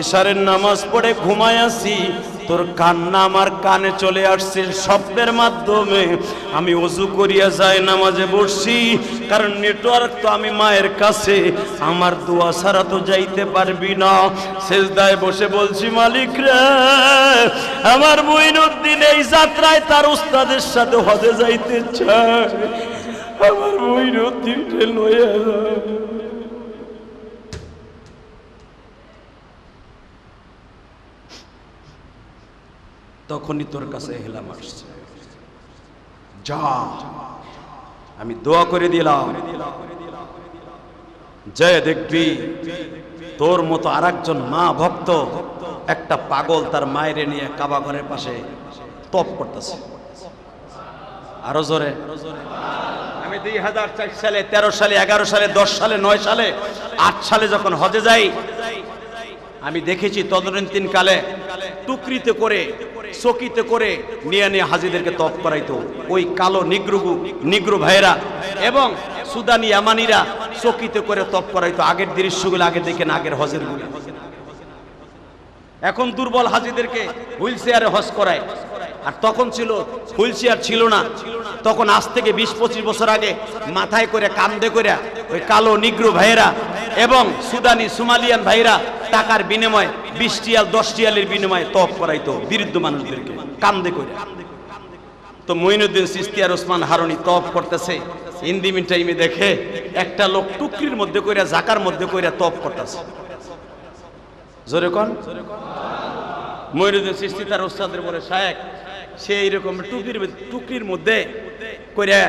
ইশারের নামাজ পড়ে ঘুমায় আছি, তোর কান্না আমার কানে চলে আসছে স্বপ্নের মাধ্যমে। আমি ওযু করিয়া যাই নামাজে বসছি, কারণ নেটওয়ার্ক তো আমি মায়ের কাছে, আমার দোয়া ছাড়া তো যাইতে পারবি না। সেজদায় বসে বলছি, মালিক রে আমার মঈনুদ্দিন এই যাত্রায় তার উস্তাদের সাথে হজে যাইতে চায়, আমার মঈনুদ্দিনকে লইয়া যায়। তখনই তোর কাছে হেলাম আসছে, যা আমি দোয়া করে দিলাম, জয় দেখবি তোর মতো আরেকজন মা ভক্ত একটা পাগল তার মায়ের নিয়ে কাবা ঘরের পাশে তপ করতেছে। আরো জোরে। আমি 2004 সালে, 13 সালে, 11 সালে, 10 সালে, 9 সালে, 8 সালে যখন হজে যাই আমি দেখেছি তদানীন্তন কালে টুকরিতে করে চকিতে করে নিয়ে নিয়ে হাজিদেরকে তপ করাইতো ওই কালো নিগ্রু ভাইরা এবং সুদানি ইয়ামানিরা চকিতে করে তপ করাইতো। আগের দৃশ্যগুলো আগে দেখেন, আগের হজের গুলো। এখন দুর্বল হাজিদেরকে হুইল চেয়ারে হজ করায়, আর তখন ছিল হুইল চেয়ার ছিল না। তখন আজ থেকে 20-25 বছর আগে মাথায় করে কান্দে করে ওই কালো নিগ্রু ভাইরা এবং সুদানি সোমালিয়ান ভাইরা টাকার বিনিময়ে 20 রিয়াল 10 রিয়ালের বিনিময়ে তপ করাইতো বৃদ্ধ মানুষদেরকে কান্দে করে। তো মঈনুদ্দিন চিশতি আর ওসমান হারুনি তপ করতেছে, ইন্দিমিন টাইমে দেখে একটা লোক টুকরির মধ্যে কইরা জাকার মধ্যে কইরা তপ করতেছে। জোরে কোন মঈনুদ্দিন চিশতি তার ওস্তাদের বলে, শায়েখ সে এইরকম টুকরির মধ্যে কইরা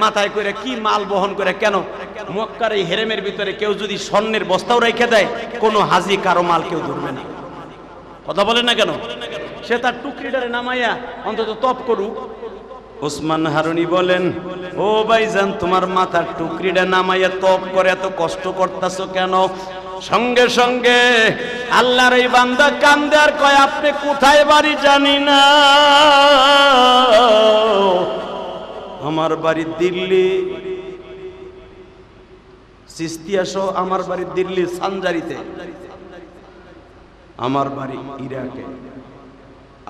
মাথায় কইরা কি মাল বহন করে, কেন মক্কার এই হেরেমের ভিতরে কেউ যদি স্বর্ণের বস্তাও রেখে দেয় কোনো হাজি কারো মাল কেউ ধরবে না। কথা বলে না কেন? সে তার টুকরিটারে নামাইয়া অন্তত তপ করুক। ওসমান হারুনি বলেন, ও ভাইজান তোমার মাথার টুকরিটা নামাইয়া তপ করে এত কষ্ট করতেছো কেন? সঙ্গে সঙ্গে আল্লাহর এই বান্দা কান্দে আর কয়, আপনি কোথায় বাড়ি জানি না, আমার বাড়ি দিল্লি। চিশতি আসো, আমার বাড়ি দিল্লি সানজারিতে, আমার বাড়ি ইরাকে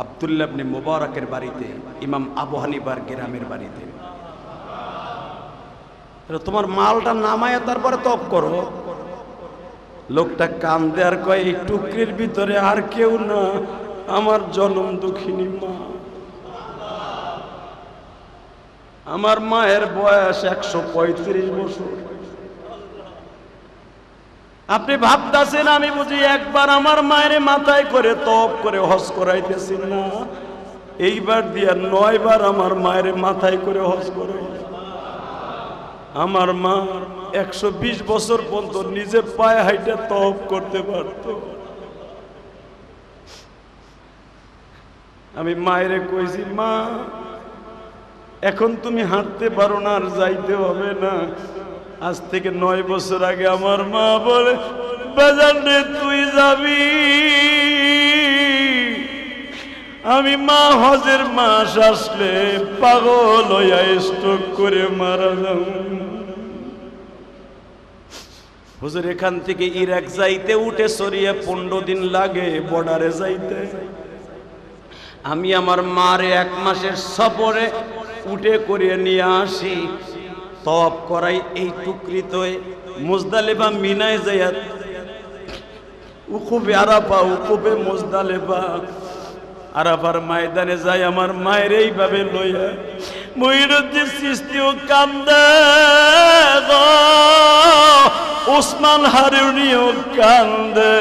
আব্দুল্লাহ ইবনে মুবারকের বাড়িতে, ইমাম আবু হানিফার গ্রামের বাড়িতে। তোমার মালটা নামায়া তারপরে তপ করো। লোকটা কান্দে আর কয়, এই টুকরির ভিতরে আর কেউ না, আমার জনম দুঃখিনী মা। আমার মায়ের বয়স 135 বছর। আপনি ভাবতেছেন আমি বুঝি একবার আমার মায়ের মাথায় করে তপ করে হজ করাইতেছি না? এইবার দিয়া 9 বার আমার মায়ের মাথায় করে হজ করে। আমার মা 120 বছর পর্যন্ত নিজে পায়ে হাইটা তওয়াফ করতে পারত। আমি মায়েরে কইছি, মা এখন তুমি হাঁটতে পারো না, আর যাইতে হবে না। আজ থেকে 9 বছর আগে আমার মা বলে, বাজান রে তুই যাবি। আমি মা হজের মাস আসলে পাগল হইয়া স্ট্রোক করে মারা যাব। হুজুর এখান থেকে ইরাক যাইতে উঠে সরিয়ে 15 দিন লাগে বর্ডারে যাইতে। আমি আমার মারে 1 মাসের সফরে উঠে করিয়ে নিয়ে আসি, তওয়াফ করাই এই টুকরিতে মুজদালিফা মিনায় যাইয়া উকুবে আরাফা, উকুবে মুজদালিফা, আরাফার ময়দানে যাই আমার মায়ের এইভাবে লইয়া। মুইনুদ্দিন চিশতিও কান্দে গো, ওসমান হারুনিও কান্দে।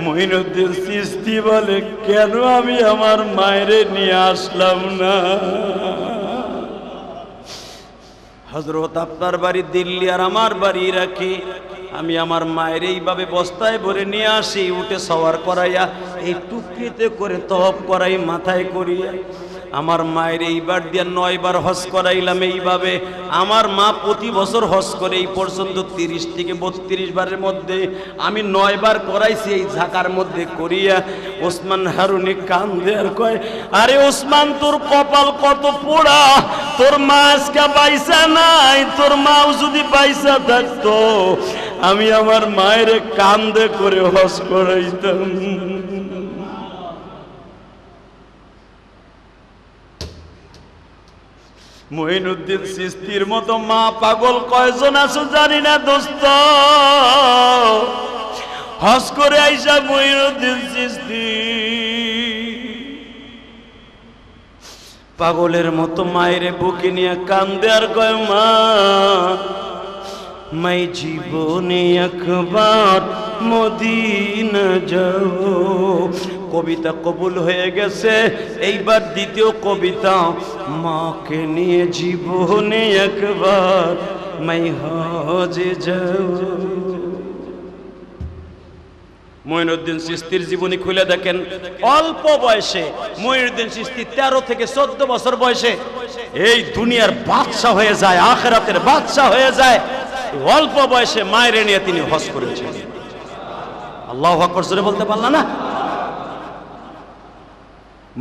মুইনুদ্দিন চিশতি বলে, কেন আমি আমার মায়ের নিয়ে আসলাম না? হযরত আপনার বাড়ি দিল্লি আর আমার বাড়ি ইরাকে। আমি আমার মায়ের এইভাবে বস্তায় ভরে নিয়ে আসি, উঠে সওয়ার করাইয়া এই টুকরিতে করে তওয়াফ করাই, মাথায় করিয়া। আমার মায়ের এইবার দিয়া 9 বার হজ করাইলাম এইভাবে। আমার মা প্রতি বছর হজ করে, এই পর্যন্ত 30 থেকে 32 বারের মধ্যে আমি 9 বার করাইছি এই ঝাঁকার মধ্যে করিয়া। ওসমান হারুনি কান্দে আর কয়, আরে ওসমান তোর কপাল কত পোড়া, তোর মা আজকে বাইসা নাই, তোর মাও যদি বাইসা থাকতো আমি আমার মায়ের কান্দে করে হজ করাইতাম। মুইনুদ্দিন চিশতির মতো মা পাগল কয়জন আছো জানি না দোস্ত। হজ করে আইসা মুইনুদ্দিন চিশতি পাগলের মতো মায়ের বুকে নিয়ে কান্দে আর কয়, মা मैं জীবনে একবার মদিনা যাব। কবিতা কবুল হয়ে গেছে, এইবার দ্বিতীয় কবিতা, মাকে নিয়ে জীবনে একবার मैं হজে যাব। মুইনুদ্দিন চিশতির জীবনী খুলে দেখেন, অল্প বয়সে মুইনুদ্দিন চিশতি 13 থেকে 14 বছর বয়সে এই দুনিয়ার বাদশা হয়ে যায়, আখিরাতের বাদশা হয়ে যায়। অল্প বয়সে মায়ের নিয়ে তিনি হজ করেছেন। আল্লাহু আকবার জোরে বলতে পারলা না?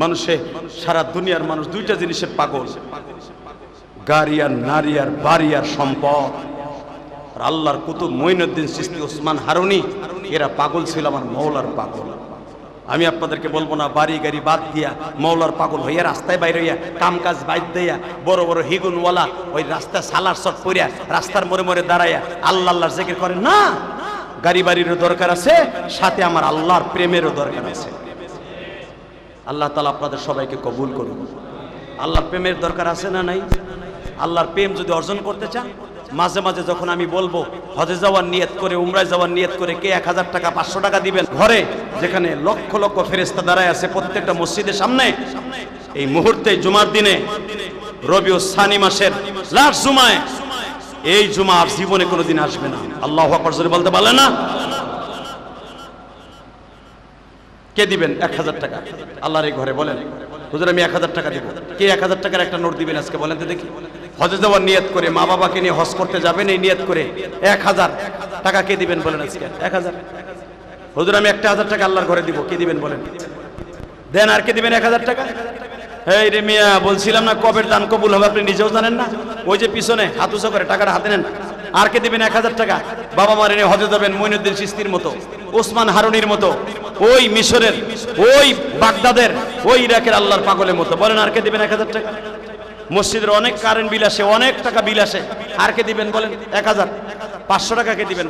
মানুষে সারা দুনিয়ার মানুষ দুইটা জিনিসের পাগল, গাড়ি আর নারী আর বাড়ি আর সম্পদ। আর আল্লাহর কুতুব মুইনুদ্দিন চিশতি, ওসমান হারুনি, এরা পাগল ছিল আমার মওলার পাগল। আমি আপনাদেরকে বলবো না বাড়ি গাড়ি বাদ দিয়া মওলার পাগল হইয়া রাস্তায় বাইরে হইয়া কাম কাজ বাইর দিয়া বড় বড় হিগুনওয়ালা ওই রাস্তা সালার শট পইরা রাস্তার মোড়ে মোড়ে দাঁড়াইয়া আল্লাহ আল্লাহর জিকির করেন না। গাড়ি বাড়িরও দরকার আছে, সাথে আমার আল্লাহর প্রেমেরও দরকার আছে। আল্লাহ তাআলা আপনাদের সবাইকে কবুল করুন। আল্লাহর প্রেমের দরকার আছে না নাই? আল্লাহর প্রেম যদি অর্জন করতে চান, মাঝে মাঝে যখন আমি বলবো হজে যাওয়ার নিয়ত করে, উমরায় যাওয়ার নিয়ত করে, কে 1000 টাকা 500 টাকা দিবেন, ঘরে যেখানে লক্ষ লক্ষ ফেরেশতা দাঁড়ায় আছে প্রত্যেকটা মসজিদের সামনে, এই মুহূর্তে জুমার দিনে রবিউল সানি মাসের লাস্ট জুমায়, এই জুমা আর জীবনে কোনোদিন আসবে না। আল্লাহু আকবার জোরে বলতে পারলেন না? কে দিবেন 1000 টাকা আল্লাহর এই ঘরে? বলেন হুজুর আমি 1000 টাকা দিব। কে 1000 টাকার একটা নোট দিবেন আজকে? বলেন তো দেখি। হজে যাওয়ার নিয়ত করে, মা বাবাকে নিয়ে হজ করতে যাবেন এই নিয়ত করে, 1000 টাকা কে দিবেন? বলেন আজকে 1000। হুজুর আমি 1000 টাকা আল্লাহর ঘরে দিব। কে দিবেন? বলেন। দেন। আর কে দিবেন 1000 টাকা? এই রে মিয়া, বলছিলাম না কবের দান কবুল হবে, আপনি নিজেও জানেন না। ওই যে পিছনে হাত উঁচু করে টাকাটা হাতে নেন। আর কে দিবেন 1000 টাকা? বাবা মারে নিয়ে হজে যাবেন মুইনুদ্দিন চিশতির মতো, ওসমান হারুনির মতো, ওই মিশরের, ওই বাগদাদের, ওই ইরাকের আল্লাহর পাগলের মতো। বলেন আর কে দিবেন 1000 টাকা? মসজিদের অনেক কারেন্ট বিল আসে, অনেক টাকা বিল আসে, আর কে দিবেন? বলেন 1000। 500 টাকা কে দিবেন?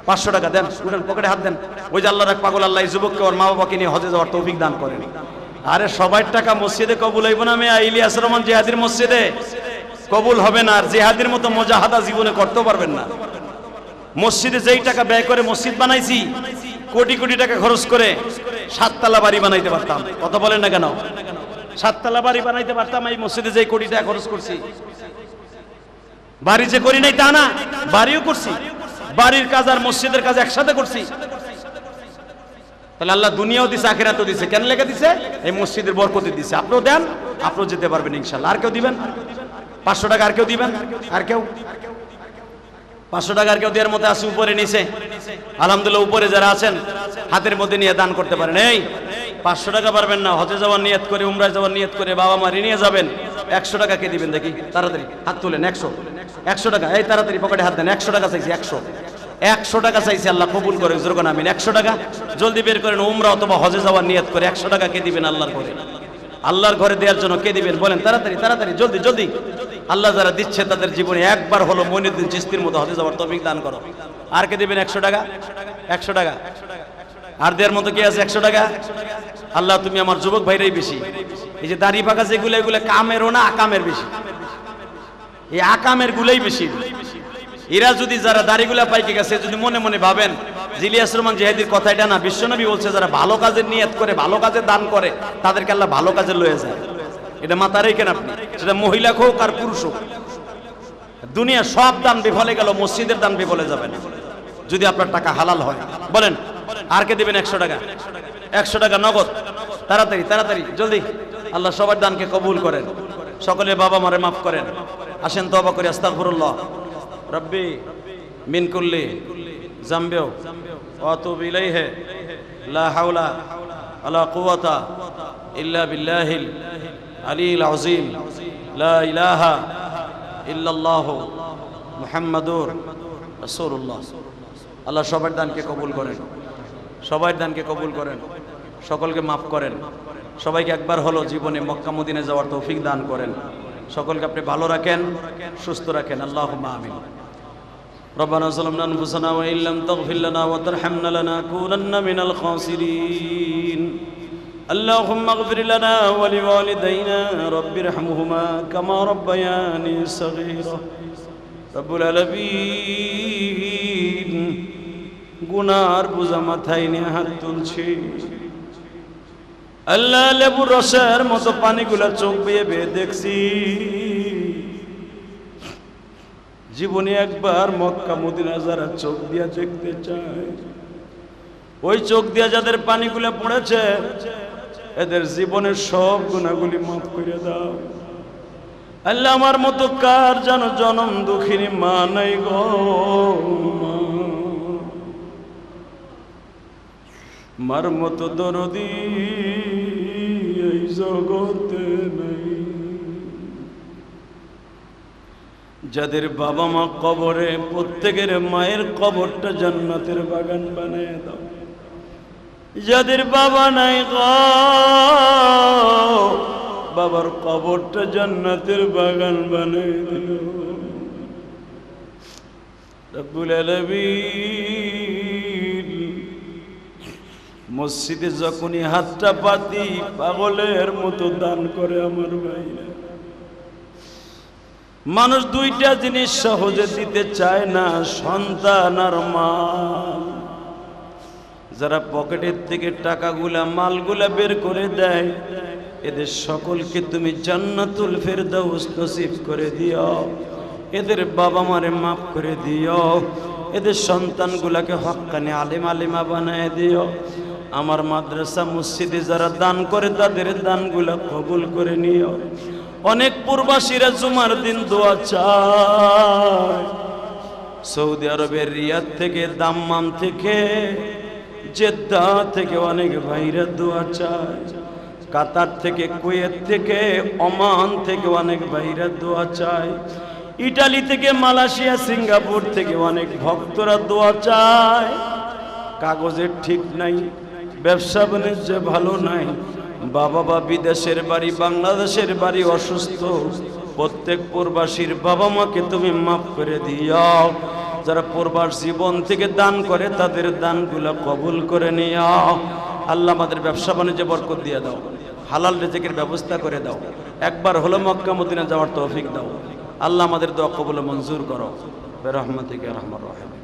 500 টাকা দেন, উঠেন পকেটে হাত দেন। ওই যে আল্লাহর এক পাগল, আল্লাহ এই যুবককে ওর মা বাবাকে নিয়ে হজে যাওয়ার তৌফিক দান করেন। আরে সবার টাকা মসজিদে কবুল হইব না? মেয়া ইলিয়াস রহমান জিহাদির মসজিদে কবুল হবে না। আর জিহাদির মতো মুজাহাদা জীবনে করতেও পারবেন না। মসজিদে যেই টাকা ব্যয় করে মসজিদ বানাইছি, কোটি কোটি টাকা খরচ করে 7 তলা বাড়ি বানাইতে পারতাম। কথা বলেন না কেন? 7 তলা বাড়ি বানাইতে পারতাম এই মসজিদে যে কোটি টাকা খরচ করছি। বাড়ি যে করি নাই তা না, বাড়িও করছি, বাড়ির কাজ আর মসজিদের কাজ একসাথে করছি। তাহলে আল্লাহ দুনিয়াও দিছে আখিরাতও দিছে, কেন লেগে দিছে? এই মসজিদের বরকতে দিছে। আপনিও দেন, আপনিও যেতে পারবেন ইনশাআল্লাহ। আর কেউ দিবেন 500 টাকা, আর কেউ দিবেন, আর কেউ 500 টাকা আর কেউ দেওয়ার মতো আছে? উপরে নিচে আলহামদুলিল্লাহ, উপরে যারা আছেন হাতের মধ্যে নিয়ে দান করতে পারেন। এই 500 টাকা পারবেন না, হজে যাওয়ার নিয়ত করে, উমরায় যাওয়ার নিয়ত করে বাবা মারি নিয়ে যাবেন, 100 টাকা কে দিবেন দেখি? তাড়াতাড়ি হাত তুলেন। 100 টাকা, এই তাড়াতাড়ি পকেটে হাত দেন। 100 টাকা চাইছি, 100 টাকা চাইছি, আল্লাহ কবুল করে জোরকান আমিন। 100 টাকা জলদি বের করেন, উমরা অথবা হজে যাওয়ার নিয়ত করে 100 টাকা কে দিবেন আল্লাহর ঘরে? আল্লাহর ঘরে দেওয়ার জন্য কে দিবেন বলেন? তাড়াতাড়ি তাড়াতাড়ি, জলদি জলদি। আল্লাহ যারা দিচ্ছে তাদের জীবনে একবার হলো মঈনুদ্দিন চিশতির মতো হজে যাওয়ার তৌফিক দান করো। আর কে দিবেন 100 টাকা? 100 টাকা। আর দেওয়ার মতো কি আছে? 100 টাকা। আল্লাহ তুমি আমার যুবক ভাইরাই বেশি, এই যে দাড়ি পাকা যেগুলো, এগুলো কামেরও না আকামের বেশি, এই আকামের গুলাই বেশি। এরা যদি যারা দাড়িগুলা পাইকে গেছে, যদি মনে মনে ভাবেন ইলিয়াস রহমান জিহাদির কথা এটা না, বিশ্বনবী বলছে যারা ভালো কাজের নিয়ত করে, ভালো কাজে দান করে, তাদেরকে আল্লাহ ভালো কাজে লয়ে যায়। এটা মাথায় রেখেন আপনি, সেটা মহিলা হোক আর পুরুষ হোক। দুনিয়া সব দান বিফলে গেল, মসজিদের দান বিফলে যাবে না যদি আপনার টাকা হালাল হয়। বলেন আর কে দিবেন 100 টাকা? 100 টাকা নগদ, তাড়াতাড়ি তাড়াতাড়ি জলদি। আল্লাহ সবার দানকে কবুল করেন, সকলে বাবা মারে মাফ করেন। আসেন তওবা করি, আস্তাগফিরুল্লাহ রব্বি মিন কুল্লি যামবি ওয়া আতুবু ইলাইহি লা হাওলা ওয়ালা কুওয়াতা ইল্লা বিল্লাহিল আলিয়্যিল আযীম লা ইলাহা ইল্লাল্লাহু মুহাম্মাদুর রাসূলুল্লাহ। আল্লাহ সবার দানকে কবুল করেন, সবার দানকে কবুল করেন, সকলকে মাফ করেন, সবাইকে একবার হলো জীবনে মক্কা মদিনা যাওয়ার তৌফিক দান করেন। সকলকে আপনি ভালো রাখেন, সুস্থ রাখেন, আল্লাহুম্মা আমিন। ربنا ظلمنا أنفسنا وإن لم تغفر لنا وترحمنا لنكونن من الخاسرين اللهم اغفر لنا ولوالدينا رب ارحمهما كما ربياني صغيرا رب العالمين গুনার বোঝা মাথায় নিয়ে হাত তুলছি আল্লাহ, লেবুর রসের মতো পানিগুলা চোখ বেয়ে বেয়ে দেখছি। জীবনে একবার মক্কা মদিনা যারা চোখ দিয়া দেখতে চায়, ওই চোখ দিয়া যাদের পানিগুলা পড়েছে, এদের জীবনের সব গুনাহগুলি মাফ করে দাও আল্লাহ। আমার মতো কার যেন জনম দুঃখিনী মা নাই গো, মার মতো দরদি এই জগতে নাই। যাদের বাবা মা কবরে, প্রত্যেকের মায়ের কবরটা জান্নাতের বাগান বানায় দাও। যাদের বাবা নাই গো, বাবার কবরটা জান্নাতের বাগান বানায় দিও রব্বুল আলামিন। মসজিদে যখনই হাতটা পাতি, পাগলের মতো দান করে আমার ভাইরা। মানুষ দুইটা জিনিস সহজে দিতে চায় না, সন্তান আর মা। যারা পকেটের থেকে টাকাগুলা মালগুলা বের করে দেয়, এদের সকলকে তুমি জান্নাতুল ফেরদাউস নসিব করে দিও। এদের বাবা মারে মাফ করে দিও, এদের সন্তানগুলাকে হক্কানি আলেম আলেমা বানায় দিও। আমার মাদ্রাসা মসজিদে যারা দান করে, তাদের দানগুলা কবুল করে নিও। অনেক প্রবাসীরা জুমার দিন দোয়া চায়, সৌদি আরবের রিয়াদ থেকে, দাম্মাম থেকে, জেদ্দা থেকে অনেক ভাইরা দোয়া চায়। কাতার থেকে, কুয়েত থেকে, ওমান থেকে অনেক ভাইরা দোয়া চায়। ইটালি থেকে, মালয়েশিয়া, সিঙ্গাপুর থেকে অনেক ভক্তরা দোয়া চায়। কাগজের ঠিক নাই, ব্যবসা বাণিজ্য ভালো নাই, বাবা বা বিদেশের বাড়ি, বাংলাদেশের বাড়ি, অসুস্থ। প্রত্যেক প্রবাসীর বাবা মাকে তুমি মাফ করে দিও। যারা প্রবাস জীবন থেকে দান করে, তাদের দানগুলো কবুল করে নিও আল্লাহ। আমাদের ব্যবসা বাণিজ্যে বরকত দিয়ে দাও, হালাল রিজিকের ব্যবস্থা করে দাও। একবার হলো মক্কা মদিনা যাওয়ার তৌফিক দাও আল্লাহ। আমাদের দোয়া কবুল মঞ্জুর করো, বিরহমাতিকা ইয়া আরহামার রাহিমিন।